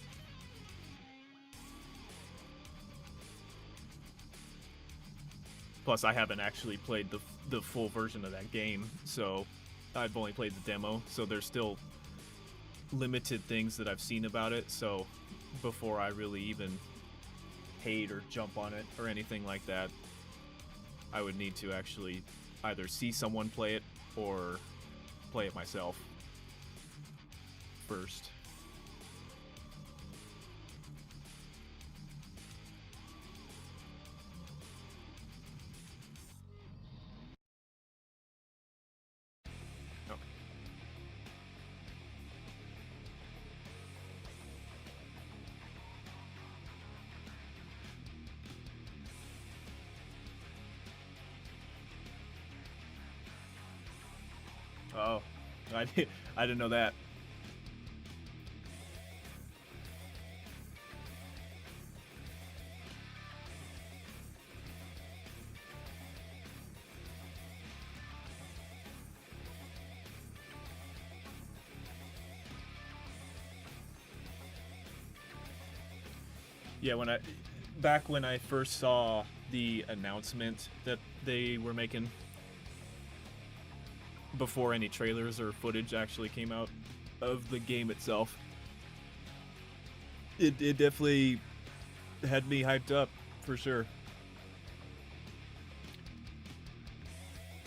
Plus, I haven't actually played the full version of that game, so I've only played the demo, so there's still limited things that I've seen about it, so before I really even hate or jump on it or anything like that, I would need to actually either see someone play it or play it myself first. Okay. Oh, I didn't know that. Yeah, back when I first saw the announcement that they were making before any trailers or footage actually came out of the game itself, it definitely had me hyped up for sure.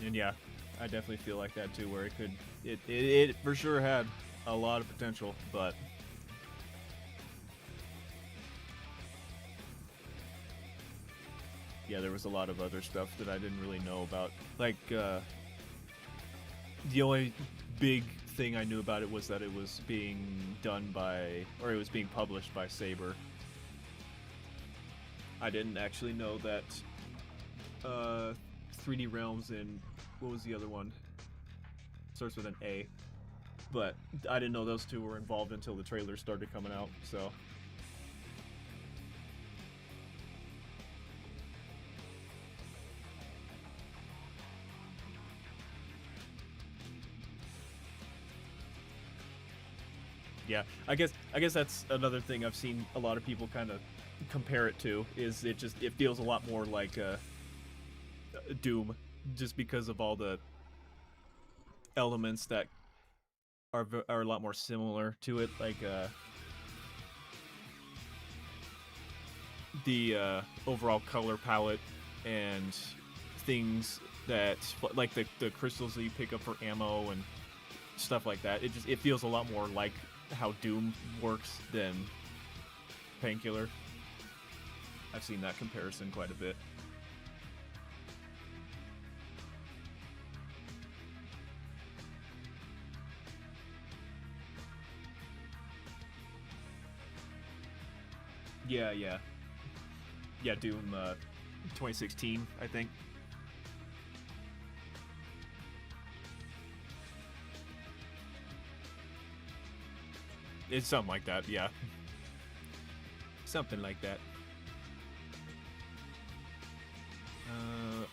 And yeah, I definitely feel like that too, where it for sure had a lot of potential, but yeah, there was a lot of other stuff that I didn't really know about. Like, the only big thing I knew about it was that it was being done by, or it was being published by Saber. I didn't actually know that 3D Realms and what was the other one? Starts with an A. But I didn't know those two were involved until the trailers started coming out, so. Yeah, I guess that's another thing I've seen a lot of people kind of compare it to, is it feels a lot more like Doom, just because of all the elements that are a lot more similar to it, like the overall color palette and things that, like the crystals that you pick up for ammo and stuff like that. It feels a lot more like how Doom works than Painkiller. I've seen that comparison quite a bit. Yeah, Doom 2016, I think. It's something like that, yeah. Something like that.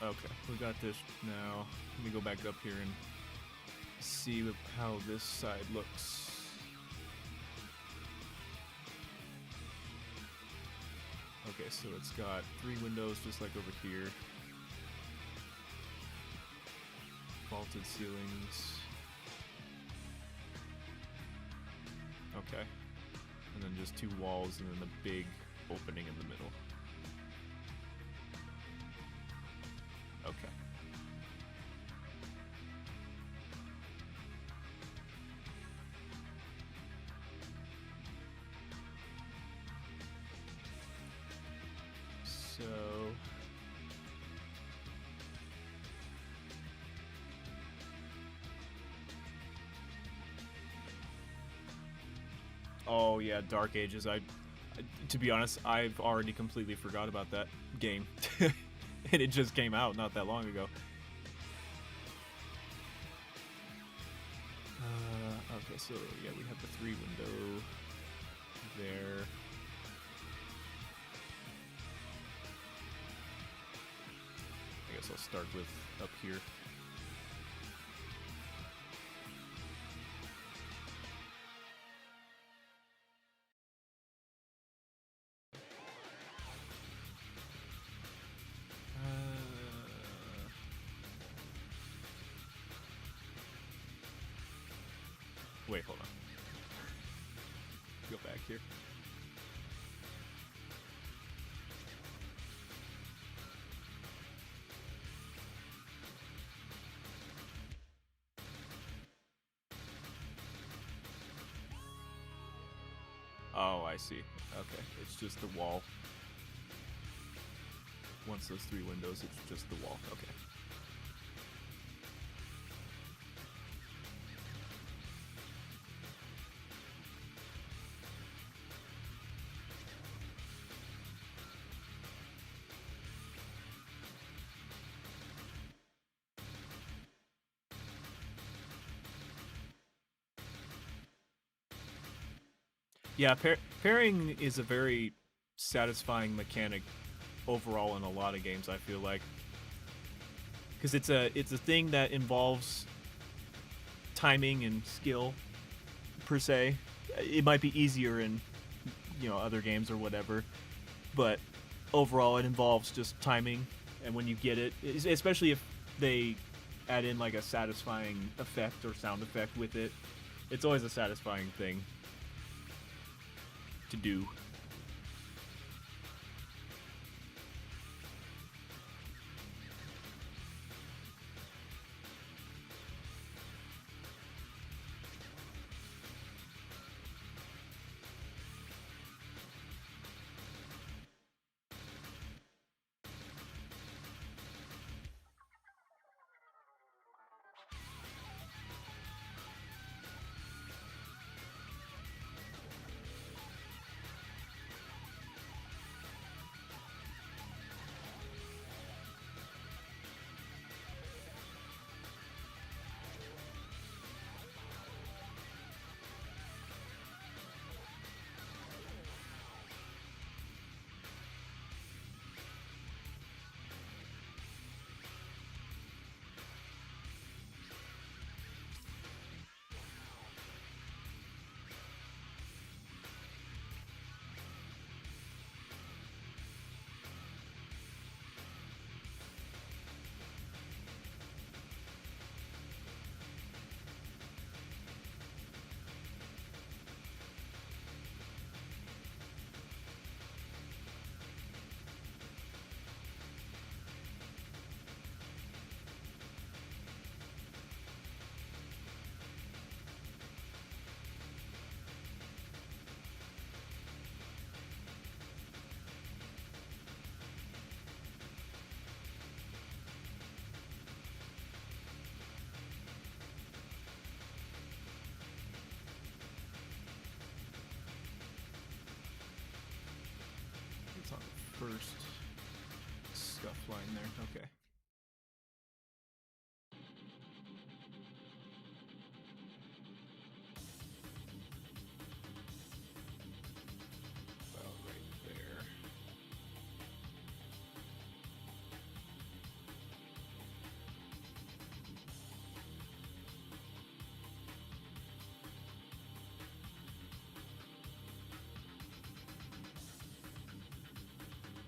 Okay, we got this now. Let me go back up here and see how this side looks. Okay, so it's got 3 windows just like over here. Vaulted ceilings. Okay. And then just 2 walls and then the big opening in the middle. Okay. So oh yeah, Dark Ages. To be honest, I've already completely forgot about that game. And it just came out not that long ago. Okay, so yeah, we have the 3 window there. I guess I'll start with up here. Wait, hold on. Go back here. Oh, I see. Okay, it's just the wall. Once those 3 windows, it's just the wall. Okay. Yeah, pairing is a very satisfying mechanic overall in a lot of games, I feel like. Because it's a thing that involves timing and skill, per se. It might be easier in, other games or whatever, but overall it involves just timing, and when you get it, especially if they add in like a satisfying effect or sound effect with it, it's always a satisfying thing to do. It's on the first scuff line there. Okay. About right there.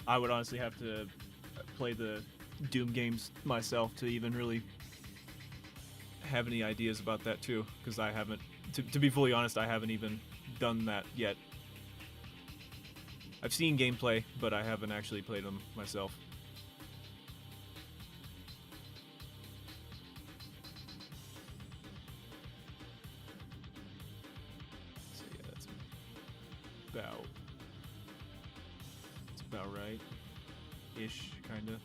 I would honestly have to play the Doom games myself to even really have any ideas about that too, because I haven't, to be fully honest, I haven't even done that yet. I've seen gameplay, but I haven't actually played them myself. So yeah, that's about right, ish, kinda.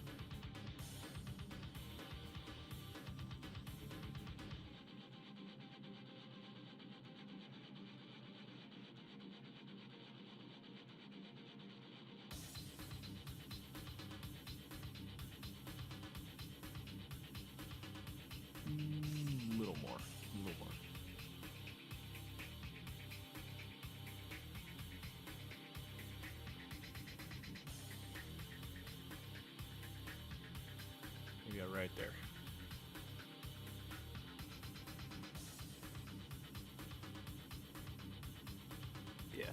A little more. Maybe right there. Yeah.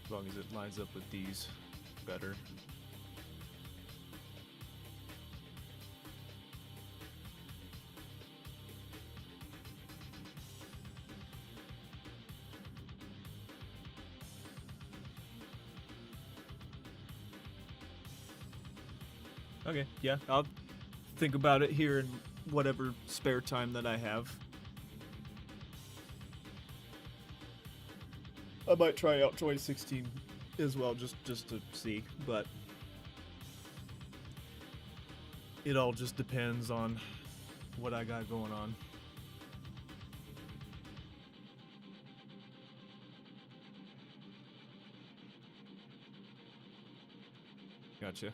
As long as it lines up with these better. Okay, yeah, I'll think about it here in whatever spare time that I have. I might try out 2016 as well, just to see, but it all just depends on what I got going on. Gotcha.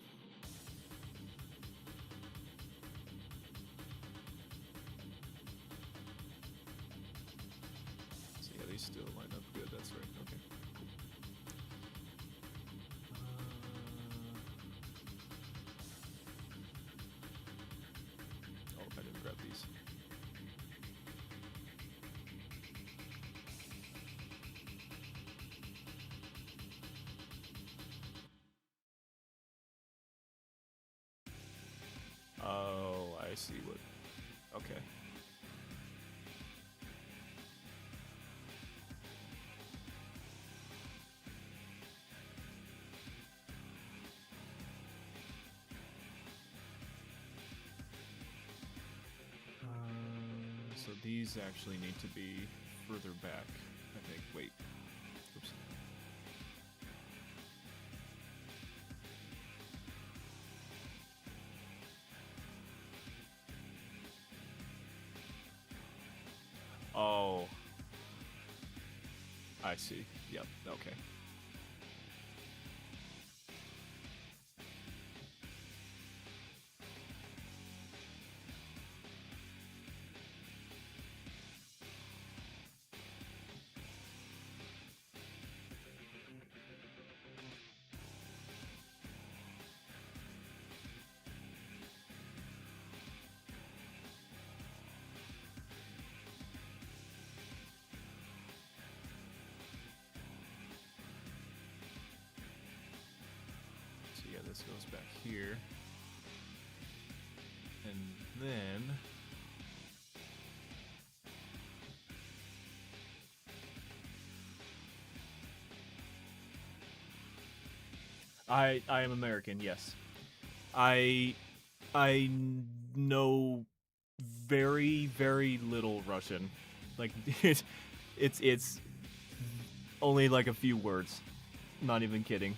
So yeah, these still line up good. That's right. Okay. Oh, I didn't grab these. Oh, I see what. Okay. So these actually need to be further back, I think. Wait. Oops. Oh. I see. Yep. Okay. So yeah, this goes back here. And then I am American, yes. I I know very little Russian. Like it's only like a few words. Not even kidding.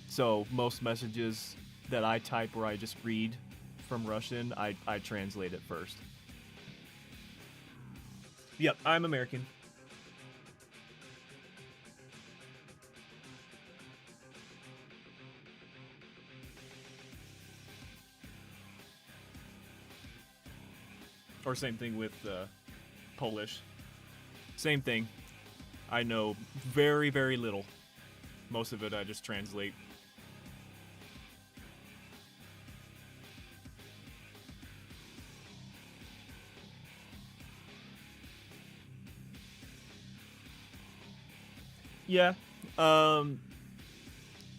So most messages that I type or I just read from Russian, I translate it first. Yep, I'm American. Or same thing with Polish. Same thing. I know very little. Most of it I just translate. Yeah. Um,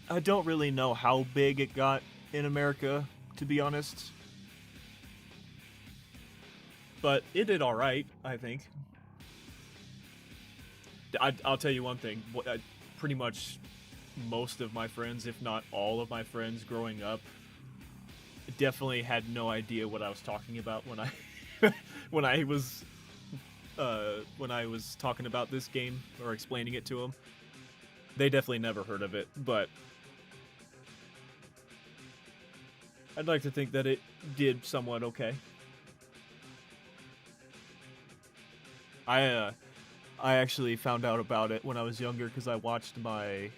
I don't really know how big it got in America, to be honest. But it did all right, I think. I'll tell you one thing. Pretty much most of my friends, if not all of my friends growing up, definitely had no idea what I was talking about when I when I was talking about this game or explaining it to them. They definitely never heard of it, but I'd like to think that it did somewhat okay. I uh, I actually found out about it when I was younger because I watched my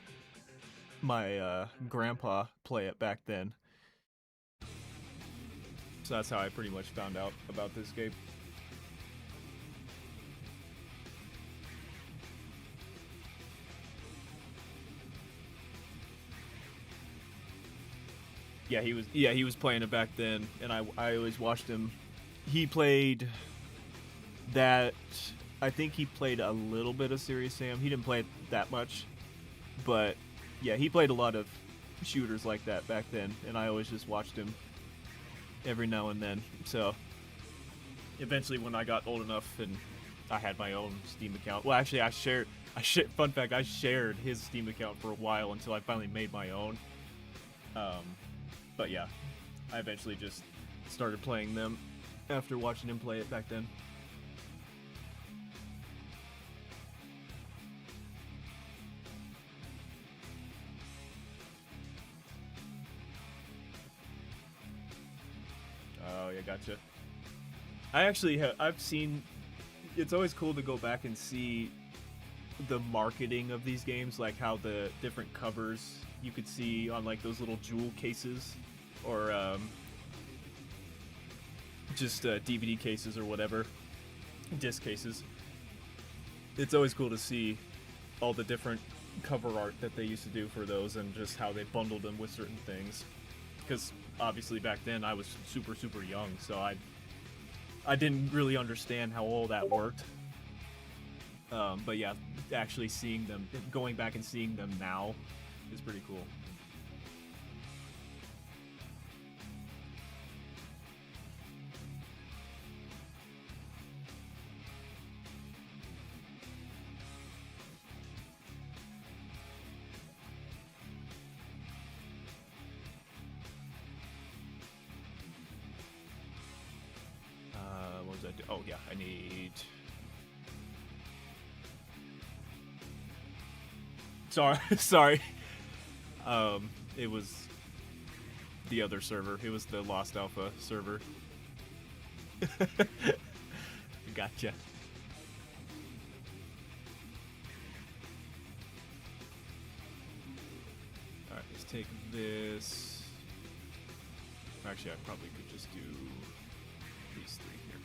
grandpa play it back then. So that's how I pretty much found out about this game. Yeah, he was playing it back then, and I always watched him. He played that. I think he played a little bit of Serious Sam. He didn't play it that much, but yeah, he played a lot of shooters like that back then, and I always just watched him every now and then. So eventually, when I got old enough and I had my own Steam account, well, actually, fun fact, I shared his Steam account for a while until I finally made my own. But yeah, I eventually just started playing them after watching him play it back then. Oh yeah, gotcha. I've seen. It's always cool to go back and see the marketing of these games, like how the different covers you could see on like those little jewel cases, or just DVD cases or whatever, disc cases. It's always cool to see all the different cover art that they used to do for those, and just how they bundled them with certain things. Because obviously back then I was super young, so I didn't really understand how all that worked. But yeah, actually seeing them, going back and seeing them now, is pretty cool. What was I do? Oh yeah, I need. Sorry, sorry. It was the other server. It was the Lost Alpha server. Gotcha. Alright, let's take this. Actually, I probably could just do these three here.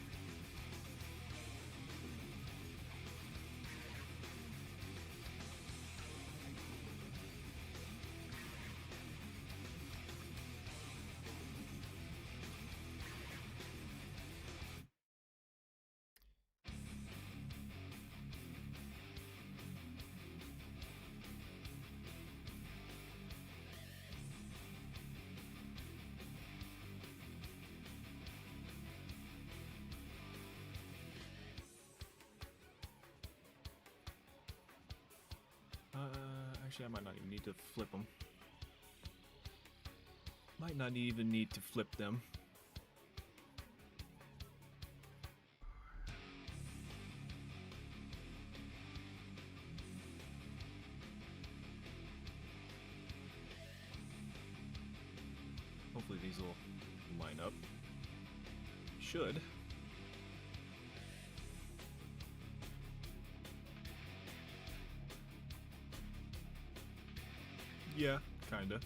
Actually, I might not even need to flip them. Might not even need to flip them. Hopefully these will line up. Should. Yeah, kinda.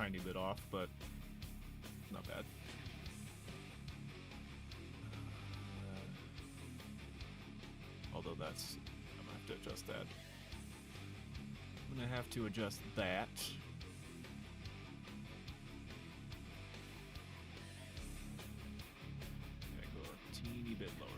tiny bit off, but not bad. Although that's, I'm gonna have to adjust that. I'm gonna have to adjust that. Go a teeny bit lower.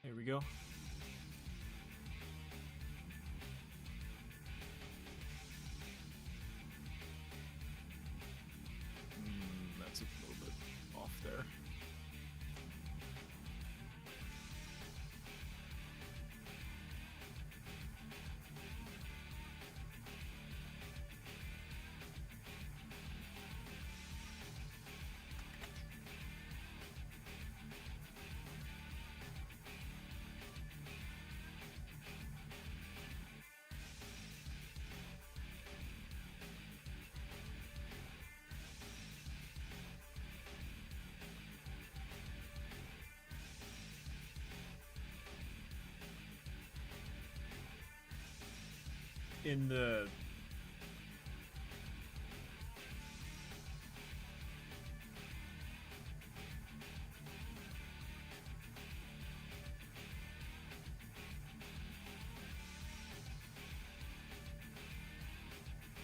Here we go. That's a little bit off there. In the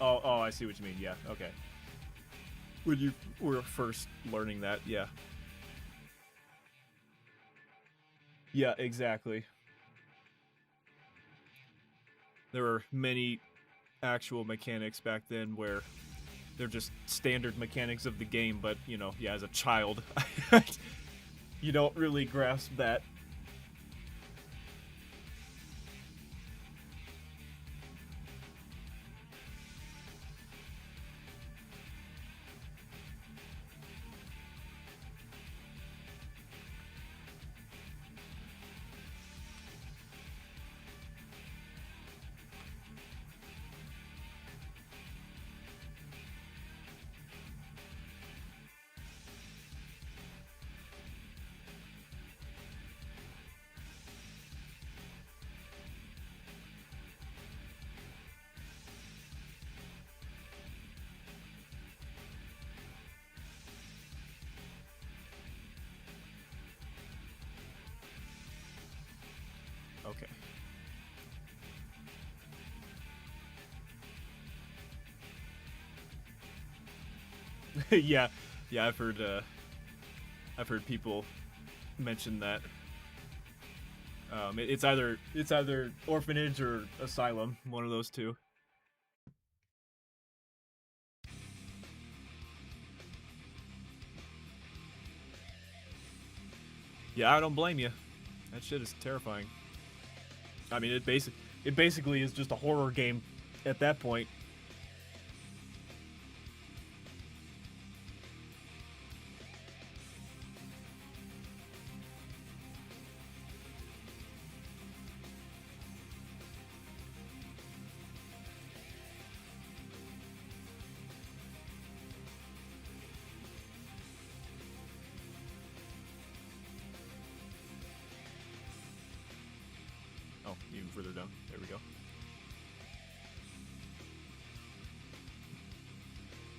oh, I see what you mean. Yeah, okay. When you were first learning that, yeah. Yeah, exactly. There were many actual mechanics back then where they're just standard mechanics of the game, but, you know, yeah, as a child, you don't really grasp that. Okay. yeah, yeah, I've heard people mention that. It's either orphanage or asylum, one of those two. Yeah, I don't blame you. That shit is terrifying. I mean, it basically is just a horror game at that point. Oh, even further down. There we go.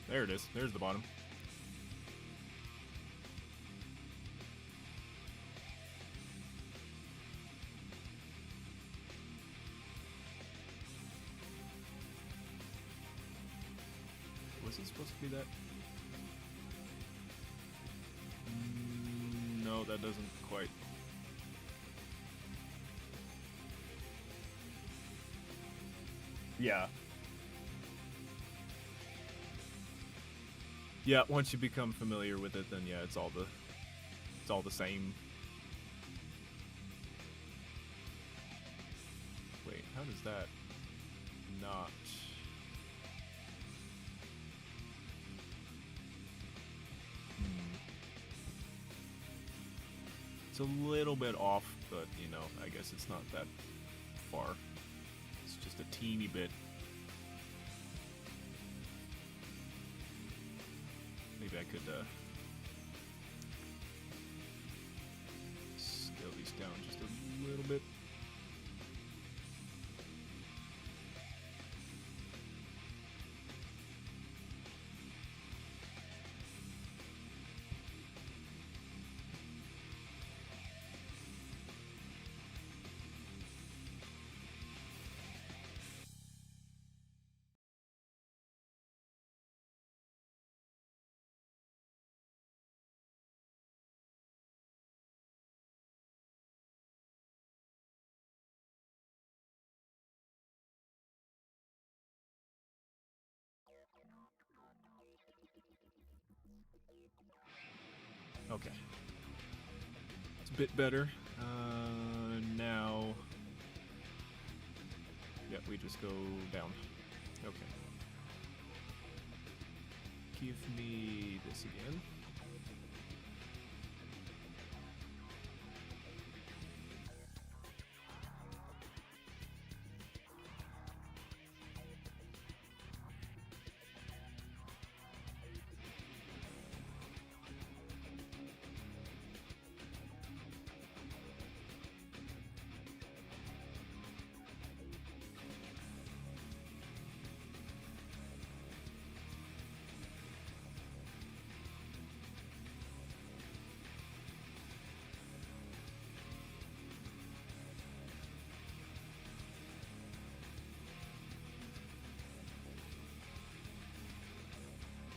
There it is. There's the bottom. Was it supposed to be that? No, that doesn't quite. Yeah. Yeah, once you become familiar with it, then yeah, it's all the same. Wait, how does that not? It's a little bit off, but you know, I guess it's not that far. It's just a teeny bit. Maybe I could scale these down just a little bit. Okay. It's a bit better. Now... yeah, we just go down. Okay. Give me this again.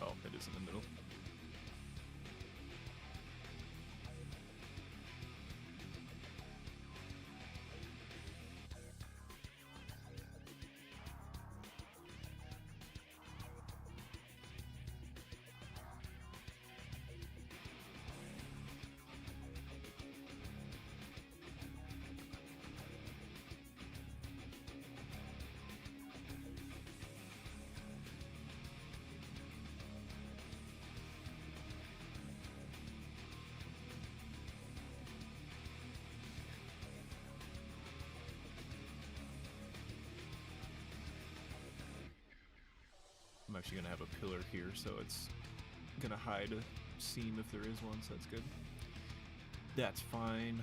Oh, it is in the middle. I'm actually going to have a pillar here, so it's going to hide a seam if there is one, so that's good. That's fine.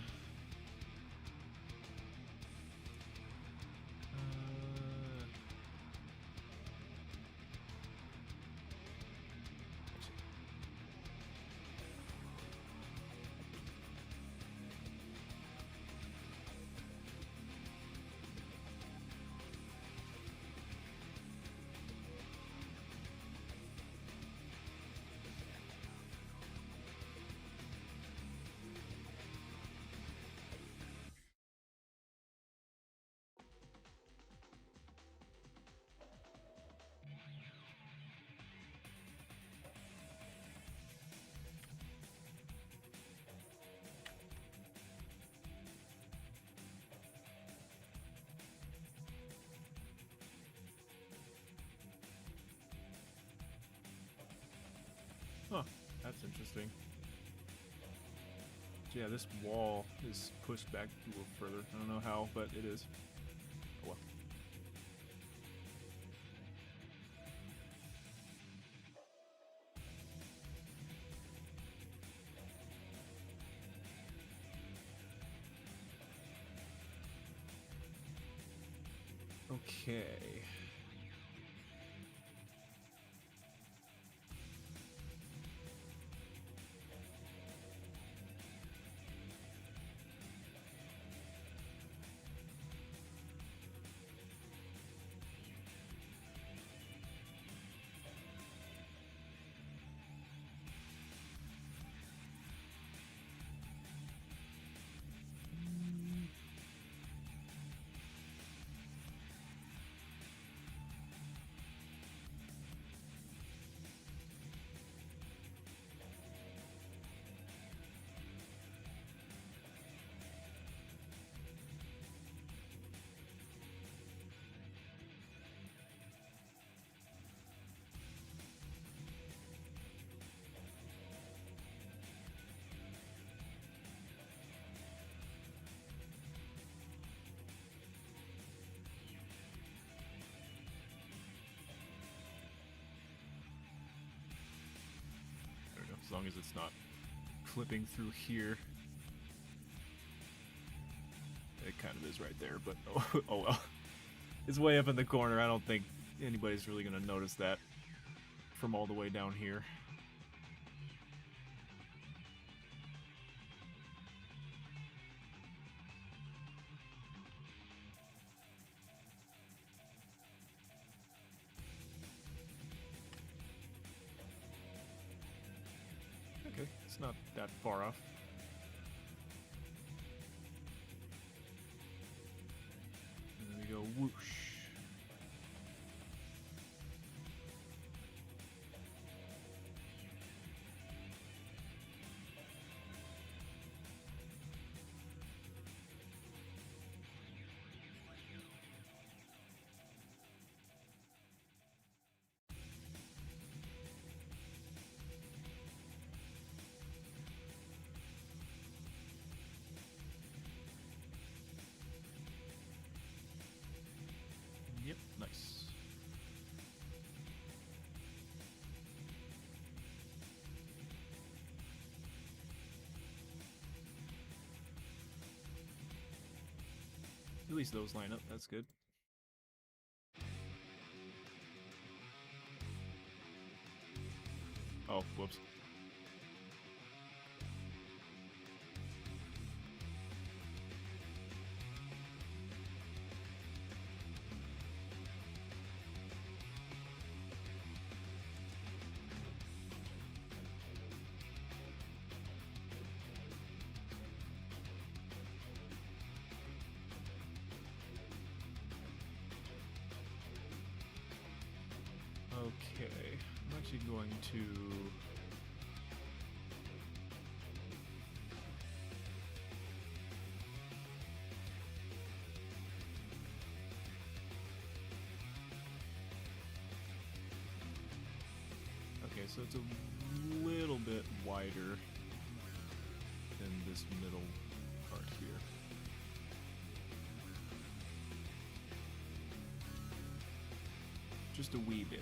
Interesting. Yeah, this wall is pushed back a little further. I don't know how, but it is. Oh well. Okay. I don't know, as long as it's not clipping through here. It kind of is right there, but oh well. It's way up in the corner. I don't think anybody's really going to notice that from all the way down here. Okay, it's not that far off. And then we go whoosh. Yep, nice. At least those line up, that's good. Oh, whoops. Okay, I'm actually going to... Okay, so it's a little bit wider than this middle part here. Just a wee bit.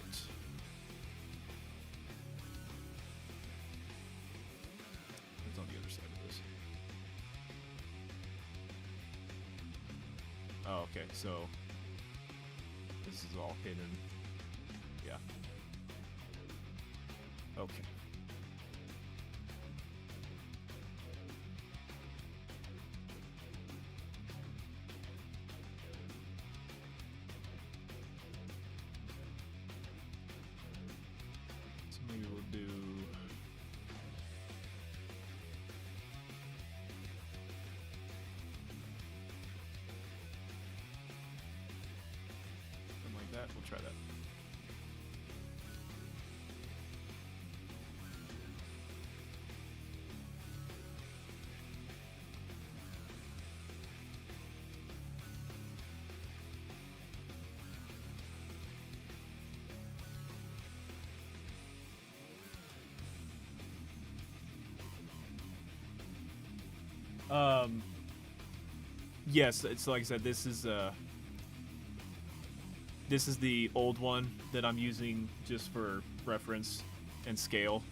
It's on the other side of this. Oh, okay, so this is all hidden. Yeah. Okay. So maybe we'll do... something like that. We'll try that. Um, yes, it's like I said. This is the old one that I'm using just for reference and scale,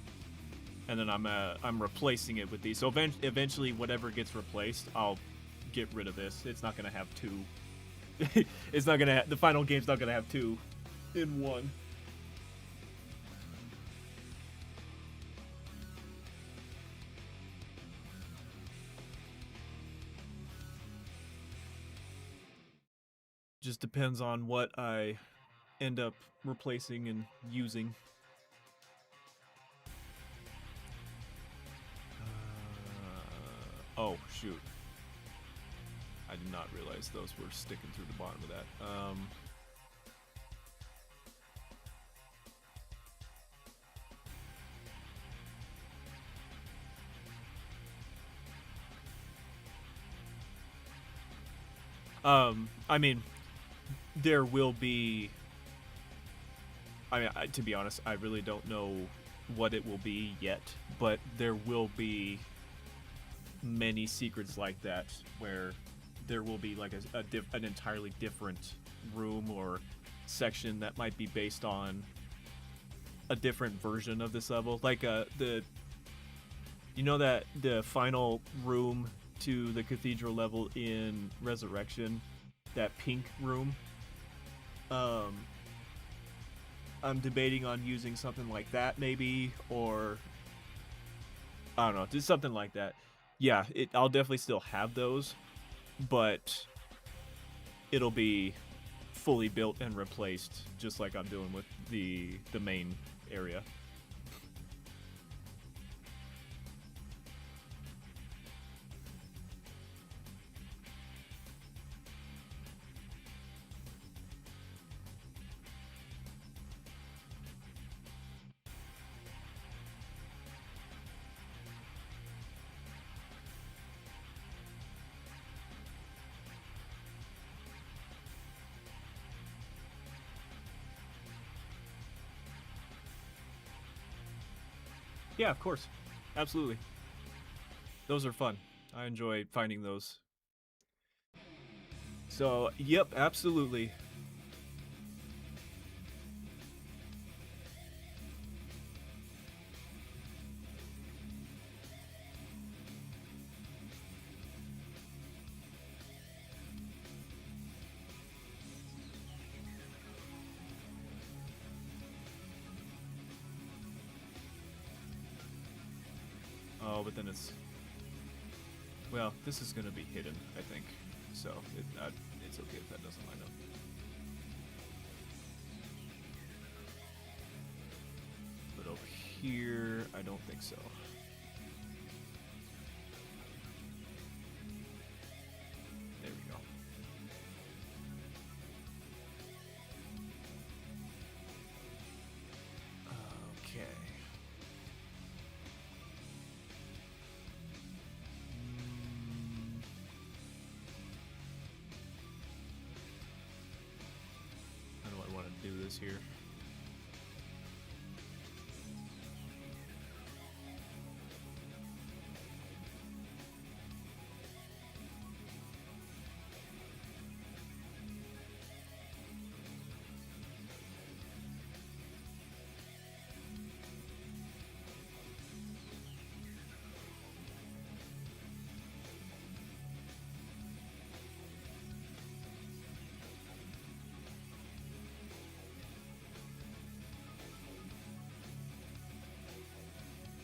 and then I'm replacing it with these. So eventually, whatever gets replaced, I'll get rid of this. It's not gonna have two. It's not gonna. The final game's not gonna have two in one. Just depends on what I end up replacing and using. Oh, shoot. I did not realize those were sticking through the bottom of that. I mean, there will be. I mean, to be honest, I really don't know what it will be yet, but there will be many secrets like that where there will be like an entirely different room or section that might be based on a different version of this level. Like that the final room to the cathedral level in Resurrection, that pink room. I'm debating on using something like that maybe, or I don't know, just something like that. Yeah, I'll definitely still have those, but it'll be fully built and replaced, just like I'm doing with the main area. Yeah, of course. Absolutely. Those are fun. I enjoy finding those. So, yep, absolutely. Oh, but then it's... Well, this is going to be hidden, I think. So, it's okay if that doesn't line up. But over here, I don't think so. There we go. Okay. How do I want to do this here?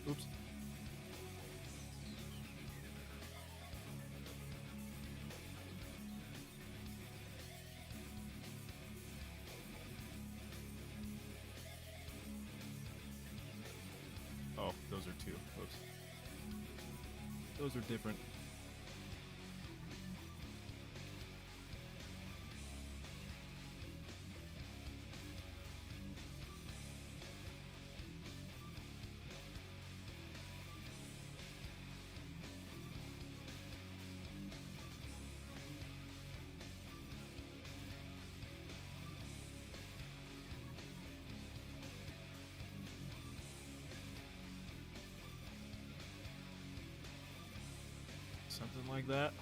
Oops. Oh, those are two. Oops. Those are different. something like that.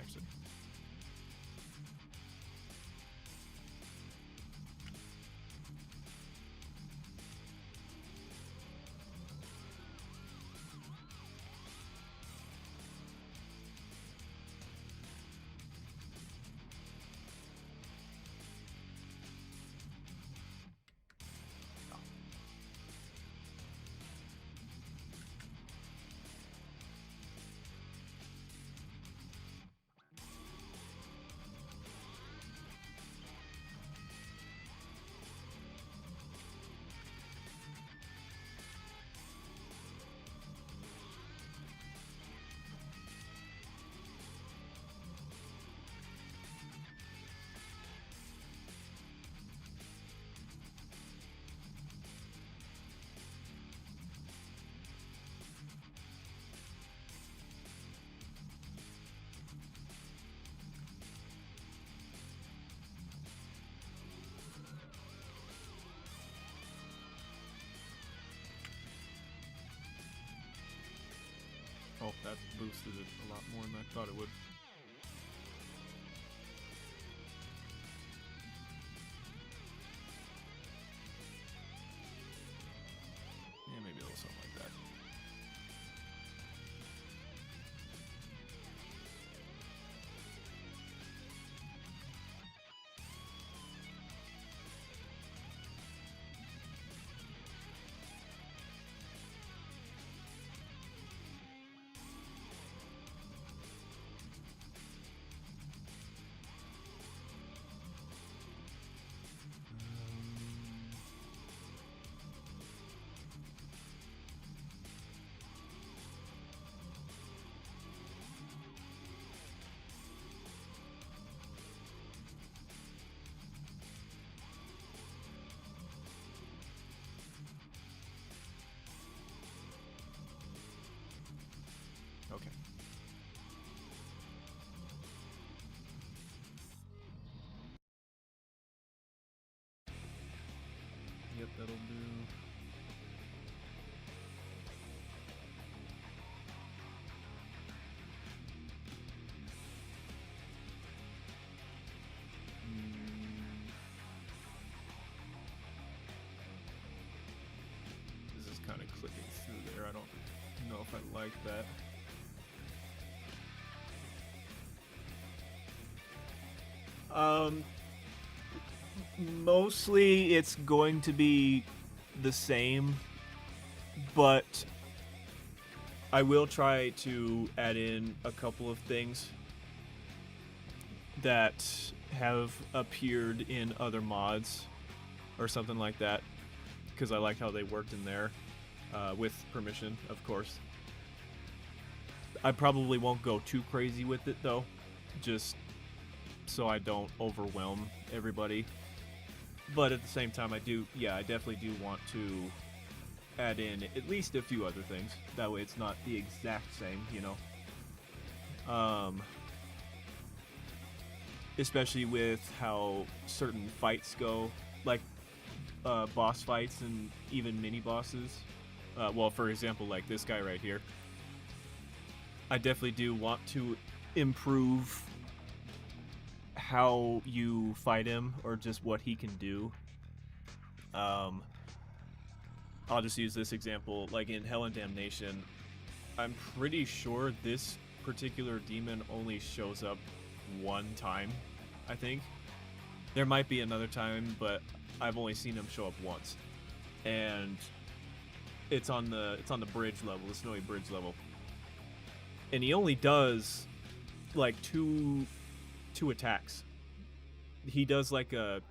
Actually. Oh, that boosted it a lot more than I thought it would. Yeah, maybe a little something like that. Okay. Yep, that'll do. This is kind of clicking through there. I don't know if I like that. Mostly it's going to be the same, but I will try to add in a couple of things that have appeared in other mods or something like that, because I liked how they worked in there, with permission, of course. I probably won't go too crazy with it though, just so I don't overwhelm everybody. But at the same time, I definitely do want to add in at least a few other things. That way it's not the exact same, you know? Especially with how certain fights go, like boss fights and even mini bosses. Well, for example, like this guy right here. I definitely do want to improve how you fight him, or just what he can do. I'll just use this example, like in Hell and Damnation. I'm pretty sure this particular demon only shows up one time, I think. There might be another time, but I've only seen him show up once. And it's on the bridge level, the snowy bridge level. And he only does like two attacks. He does like an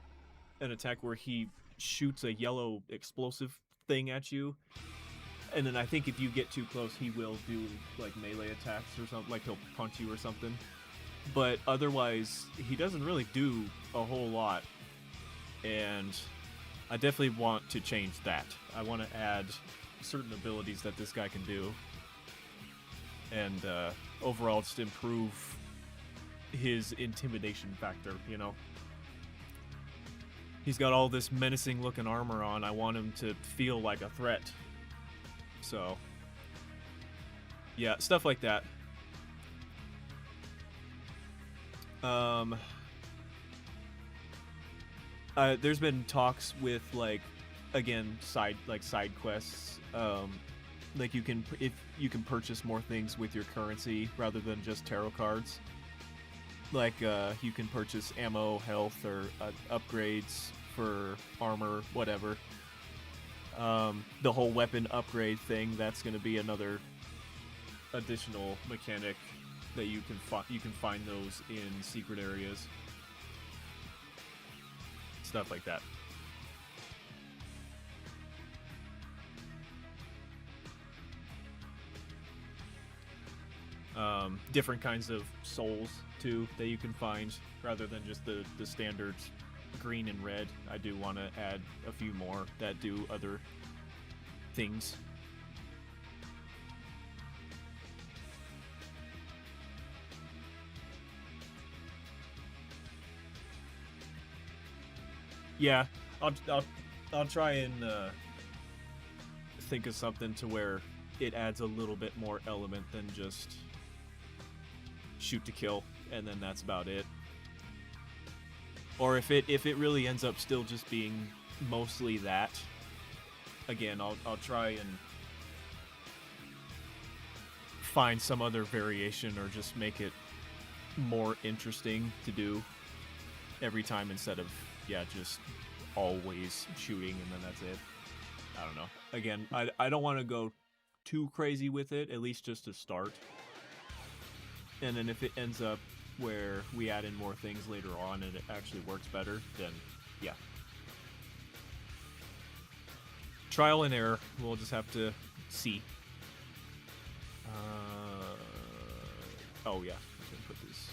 attack where he shoots a yellow explosive thing at you, And then I think if you get too close, he will do like melee attacks or something. Like he'll punch you or something. But otherwise, he doesn't really do a whole lot. And I definitely want to change that. I want to add certain abilities that this guy can do. And overall, just improve his intimidation factor, you know? He's got all this menacing looking armor on. I want him to feel like a threat. So, yeah, stuff like that. There's been talks with side quests. Like you can purchase more things with your currency rather than just tarot cards. Like you can purchase ammo, health, or upgrades for armor, whatever. The whole weapon upgrade thing, that's going to be another additional mechanic that you can find those in secret areas. Stuff like that. Different kinds of souls too that you can find rather than just the standard green and red. I do want to add a few more that do other things. Yeah, I'll try and think of something to where it adds a little bit more element than just shoot to kill, and then that's about it. Or if it really ends up still just being mostly that, again, I'll try and find some other variation or just make it more interesting to do every time instead of just always shooting and then that's it. I don't know. Again, I don't want to go too crazy with it, at least just to start. And then if it ends up where we add in more things later on and it actually works better, then yeah. Trial and error. We'll just have to see. Oh yeah, I'm gonna put this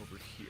over here.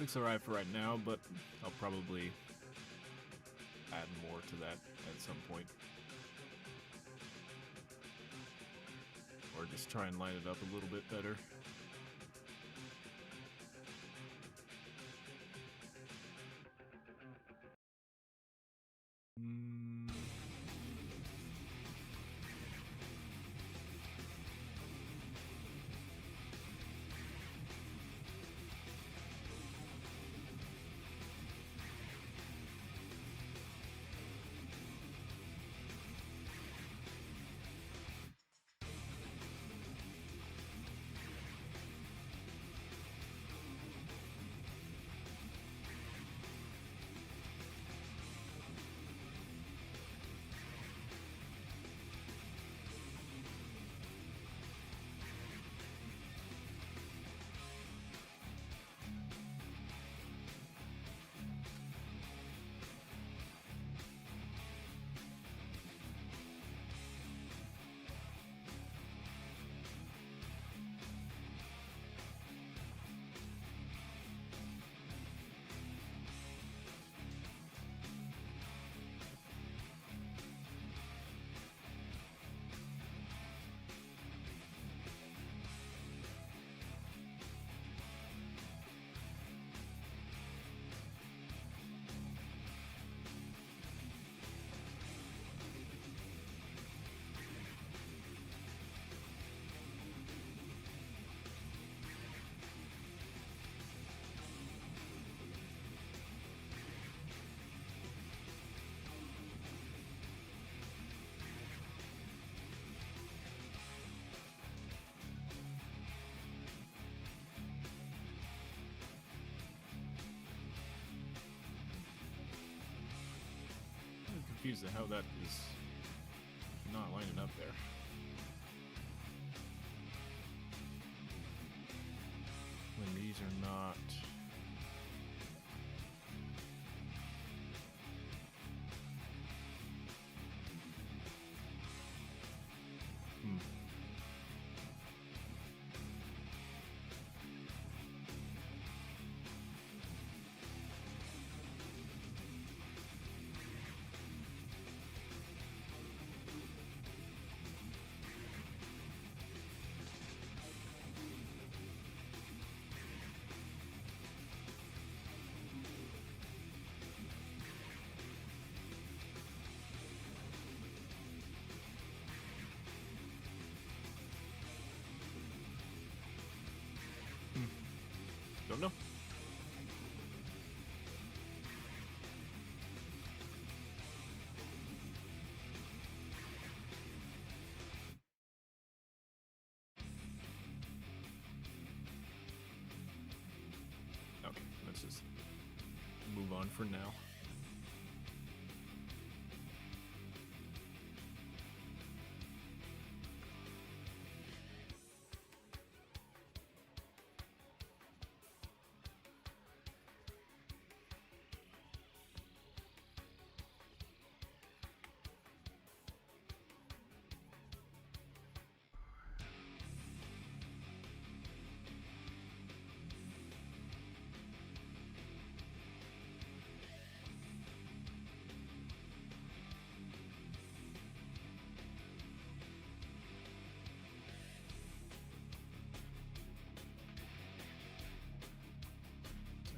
Looks alright for right now, but I'll probably add more to that at some point. Or just try and line it up a little bit better. Confused at how that is not lining up there. When these are not. Don't know. Okay, let's just move on for now.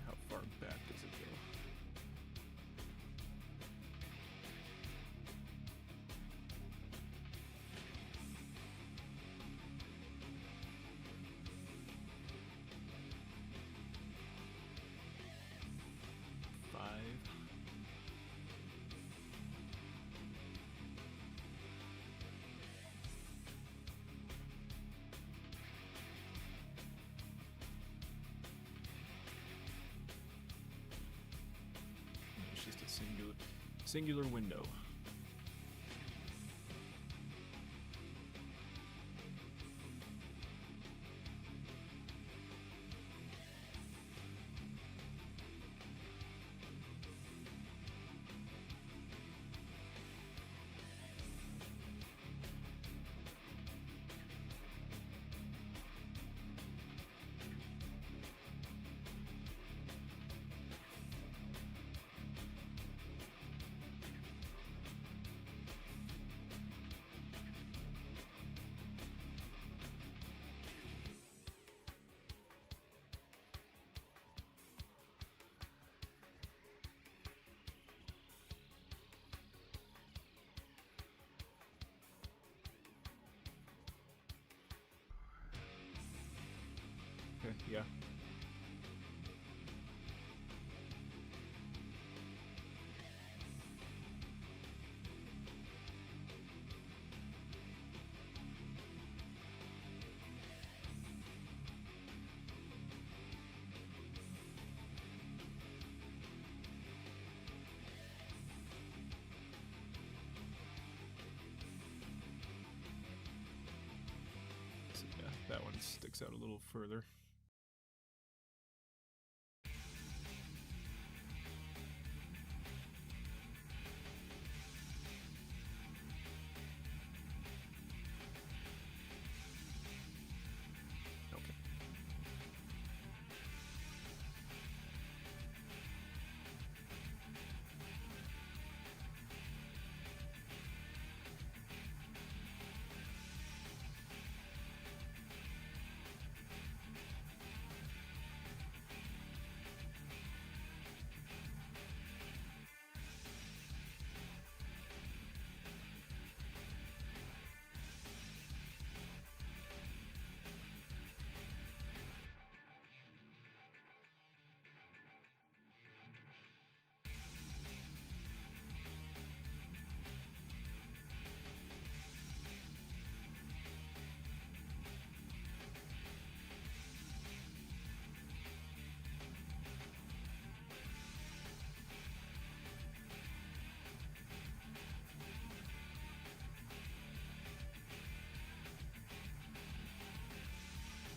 How far back does it go? It's just a singular window. that one sticks out a little further. Okay.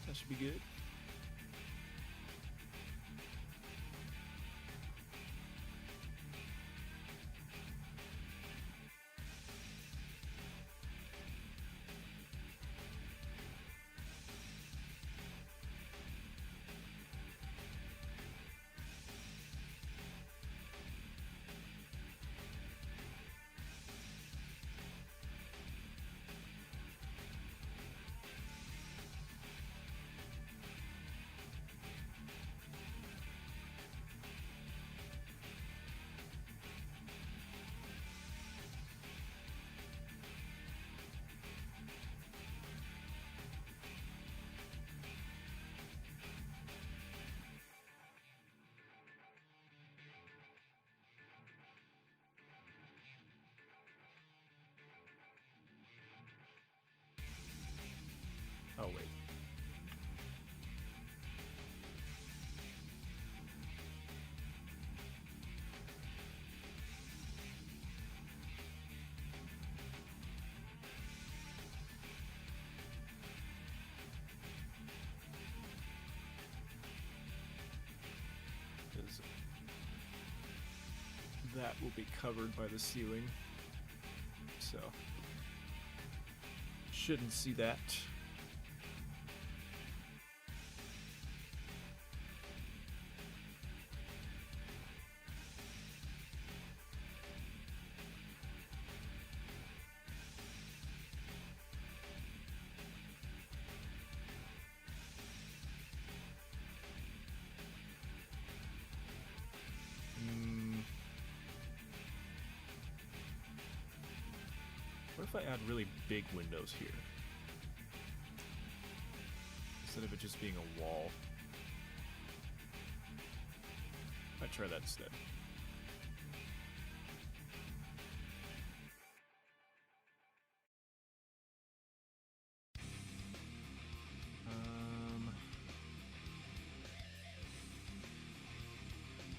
That should be good. Oh, wait. Because that will be covered by the ceiling. So, shouldn't see that. What if I add really big windows here? Instead of it just being a wall. I'd try that instead.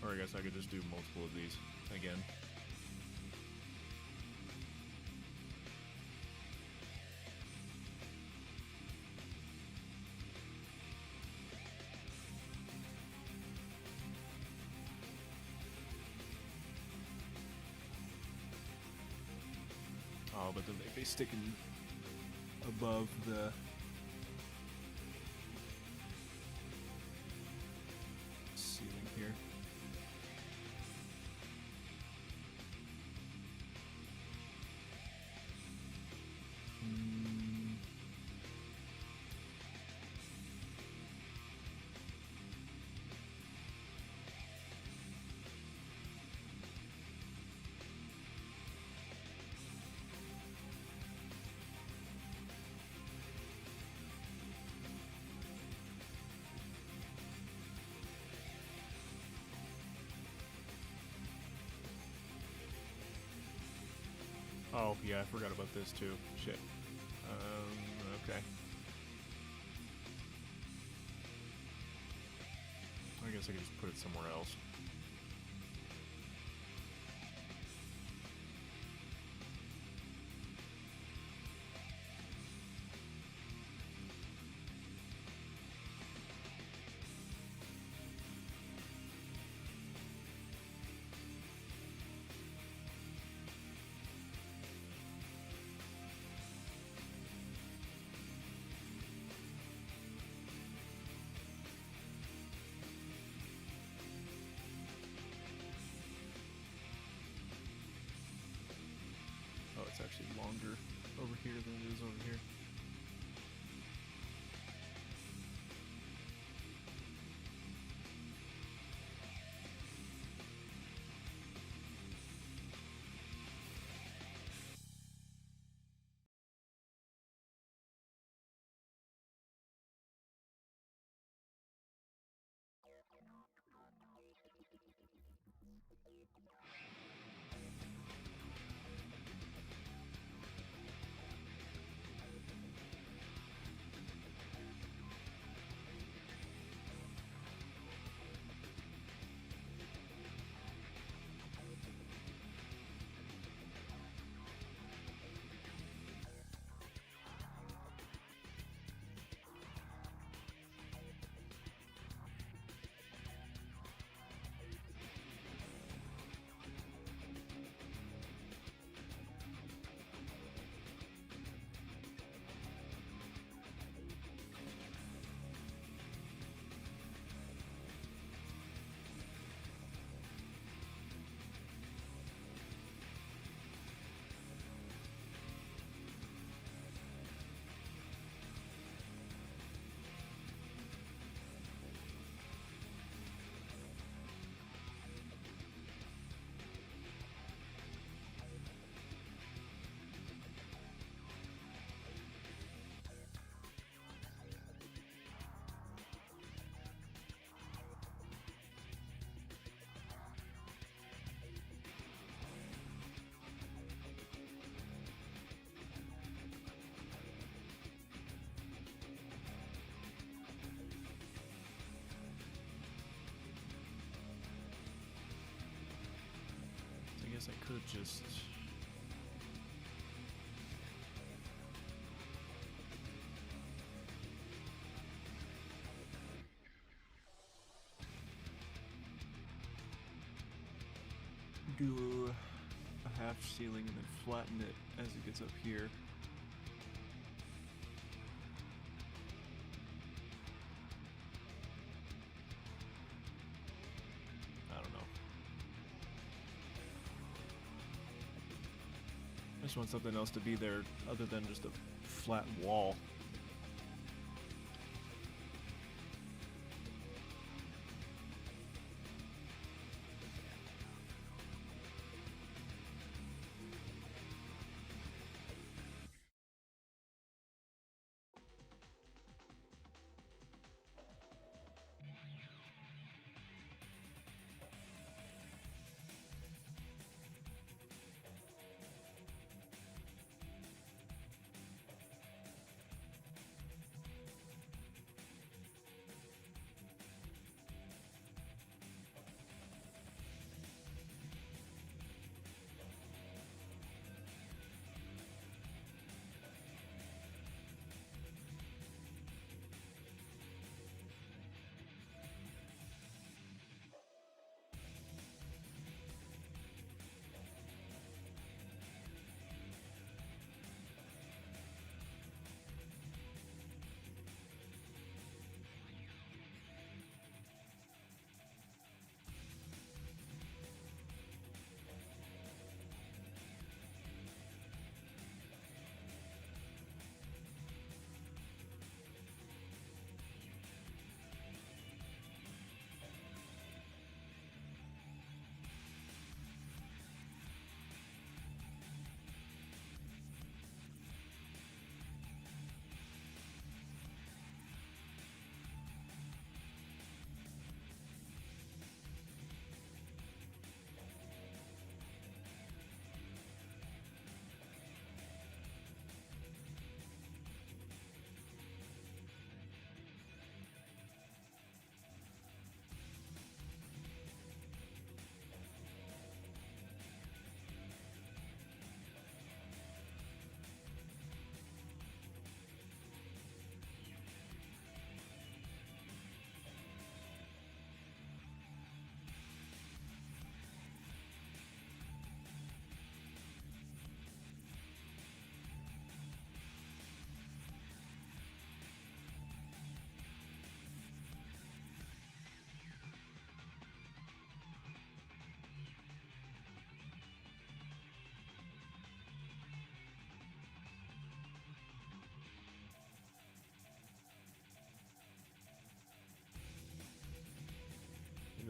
Or I guess I could just do multiple of these again. Oh, but then they'd be sticking above the ceiling here. Oh, yeah, I forgot about this too. Shit. Okay. I guess I could just put it somewhere else. bigger than it is over here. I guess I could just... do a half ceiling and then flatten it as it gets up here. I don't know. I just want something else to be there other than just a flat wall.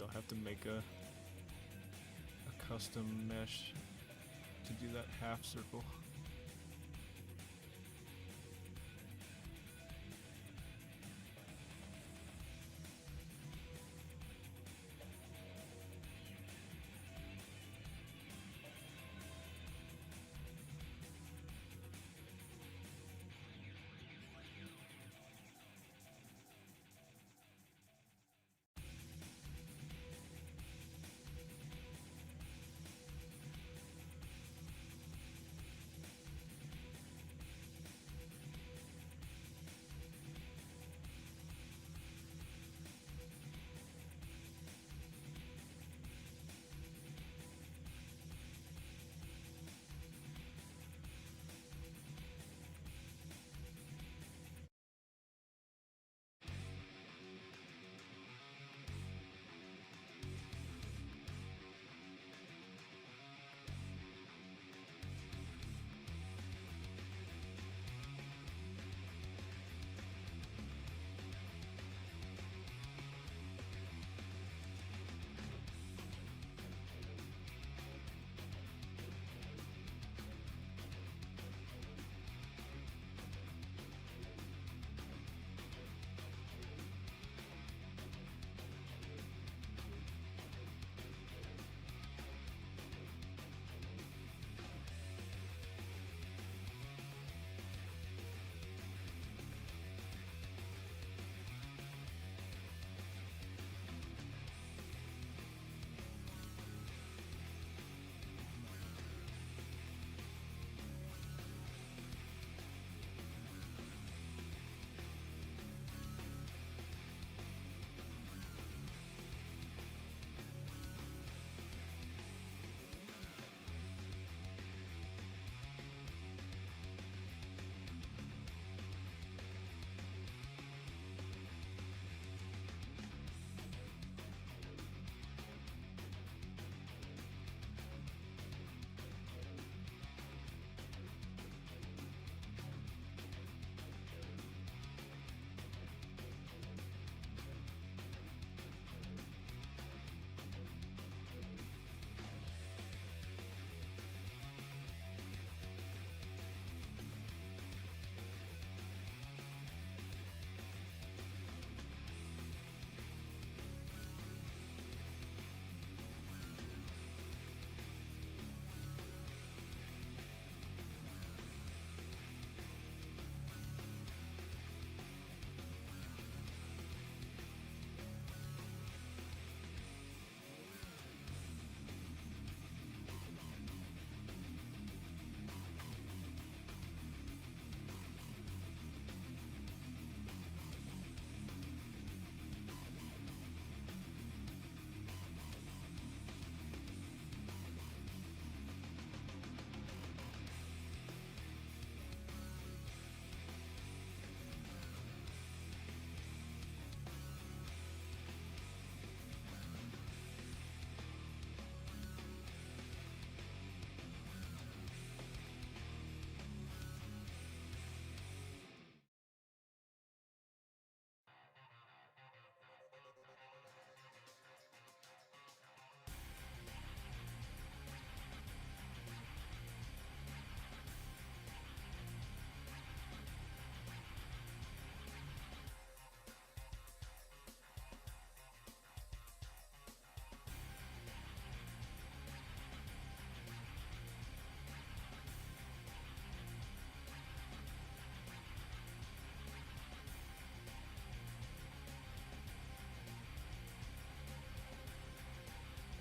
I'll have to make a custom mesh to do that half circle.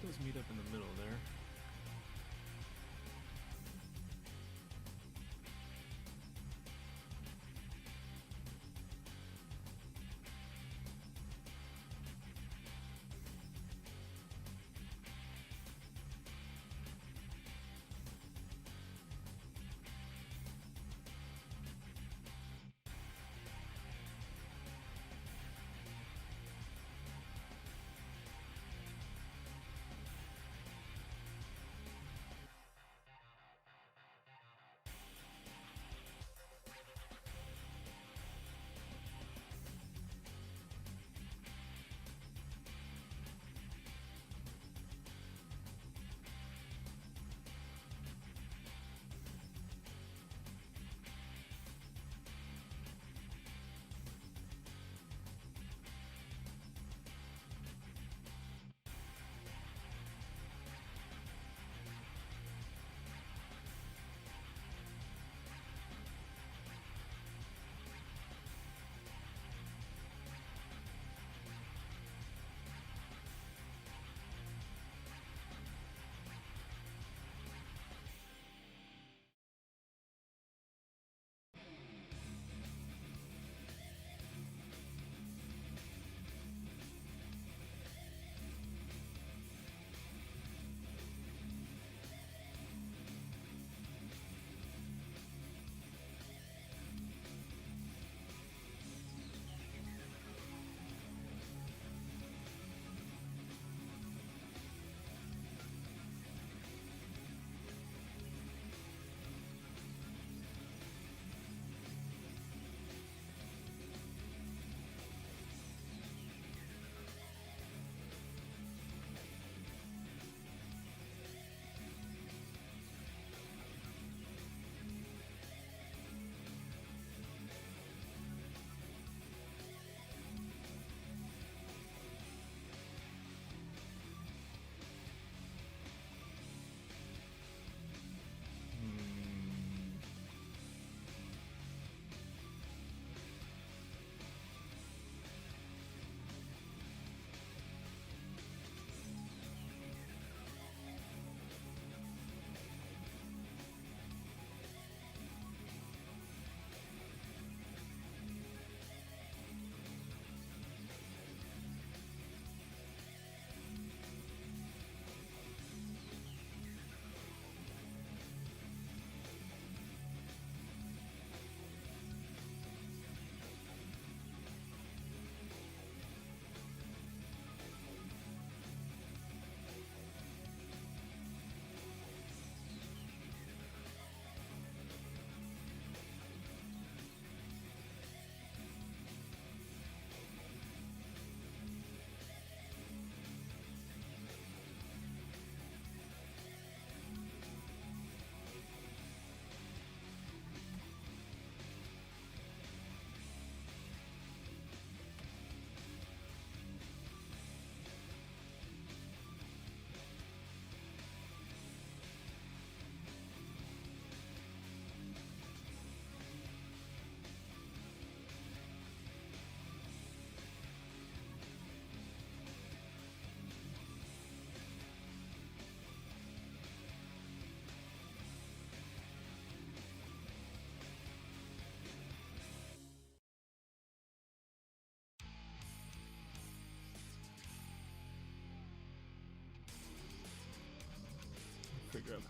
Those meet up in the middle there.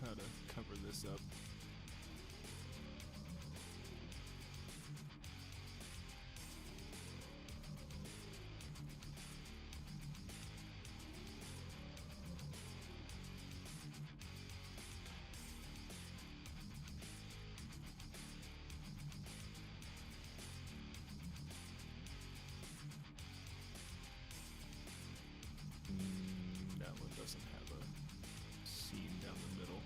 how to cover this up. That one doesn't have a seam down the middle.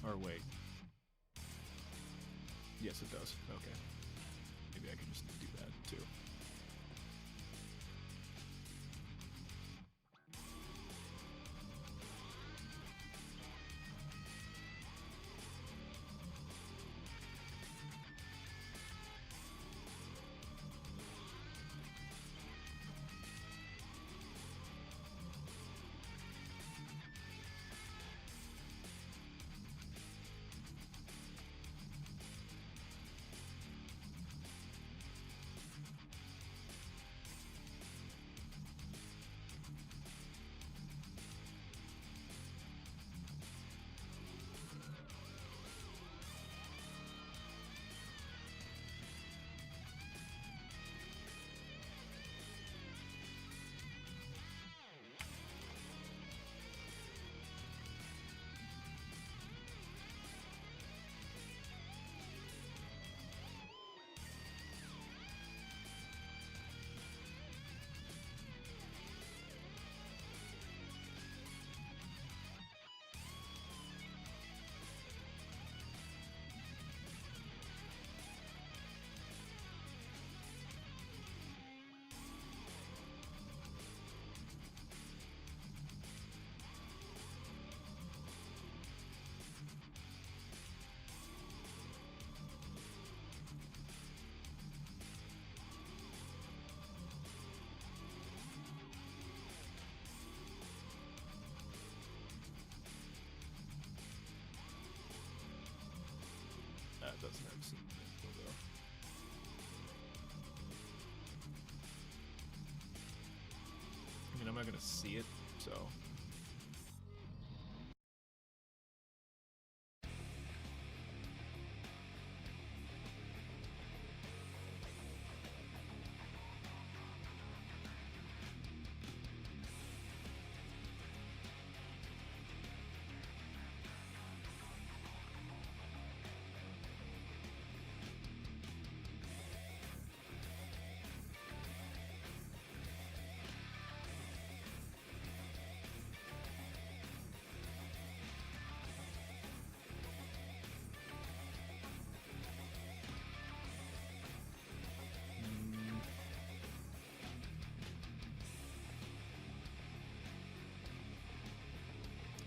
Or wait. Yes, it does. Okay. Maybe I can just do that too. That doesn't have seam though. I mean, I'm not gonna see it, so.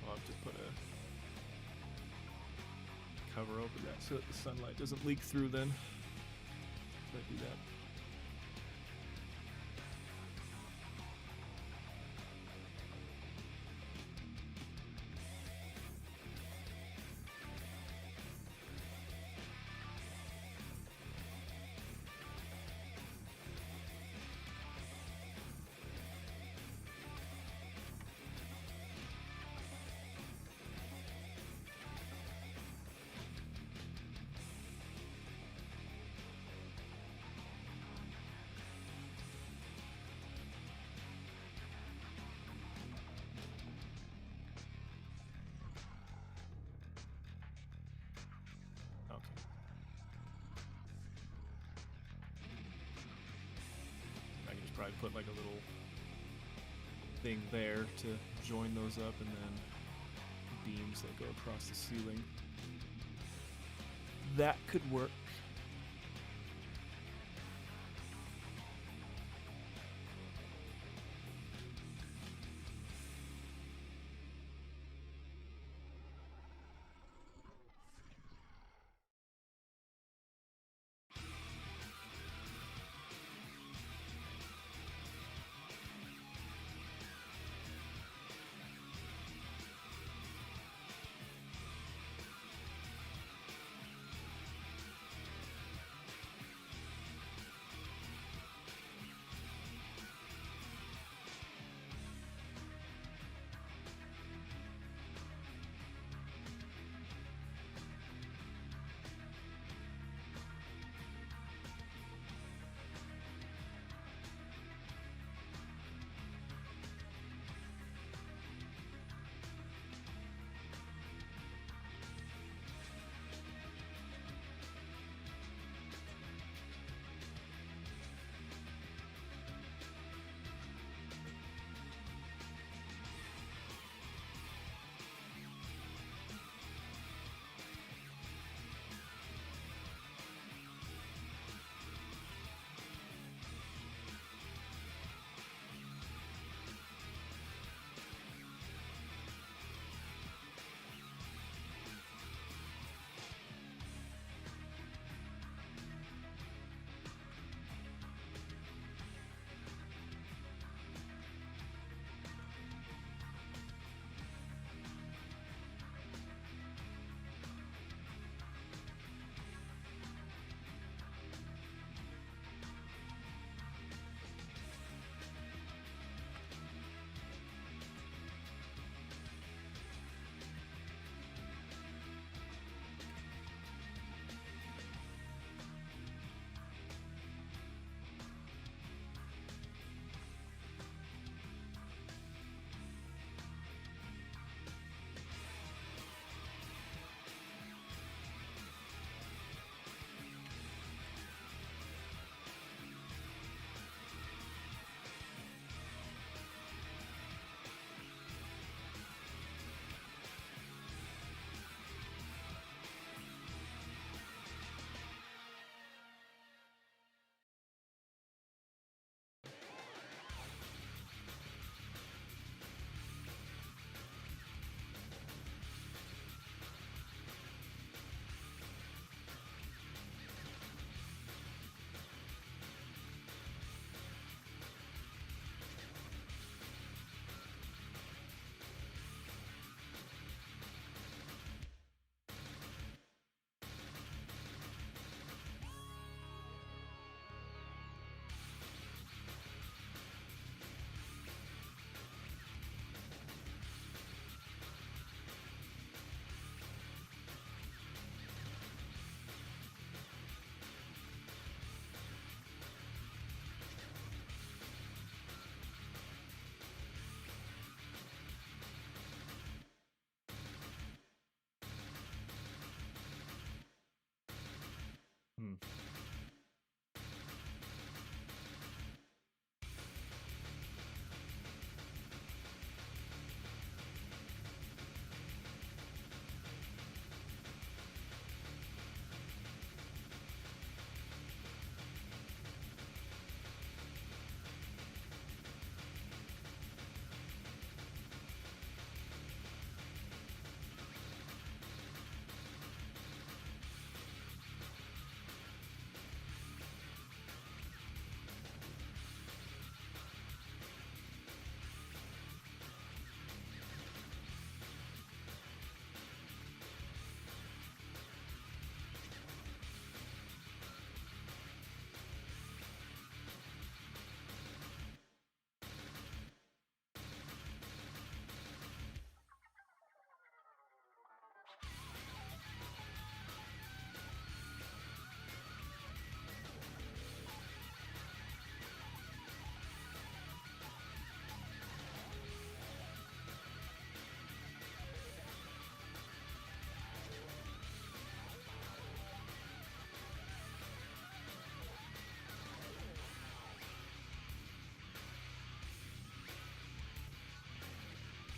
I'll have to put a cover over that so that the sunlight doesn't leak through then. If I do that. Probably put like a little thing there to join those up, and then beams that go across the ceiling. That could work.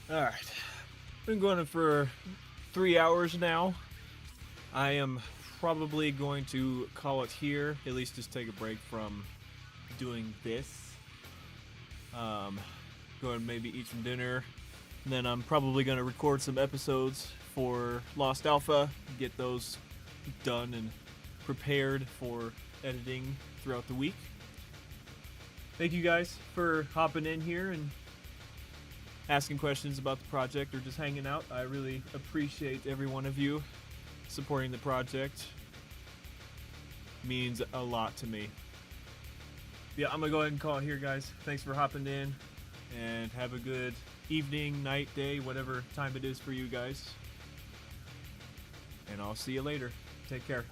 All right. Been going for 3 hours now. I am probably going to call it here. At least just take a break from doing this. Go and maybe eat some dinner. And then I'm probably going to record some episodes for Lost Alpha. Get those done and prepared for editing throughout the week. Thank you guys for hopping in here and asking questions about the project or just hanging out. I really appreciate every one of you supporting the project. Means a lot to me. Yeah, I'm gonna go ahead and call it here, guys. Thanks for hopping in, and have a good evening, night, day, whatever time it is for you guys. And I'll see you later. Take care.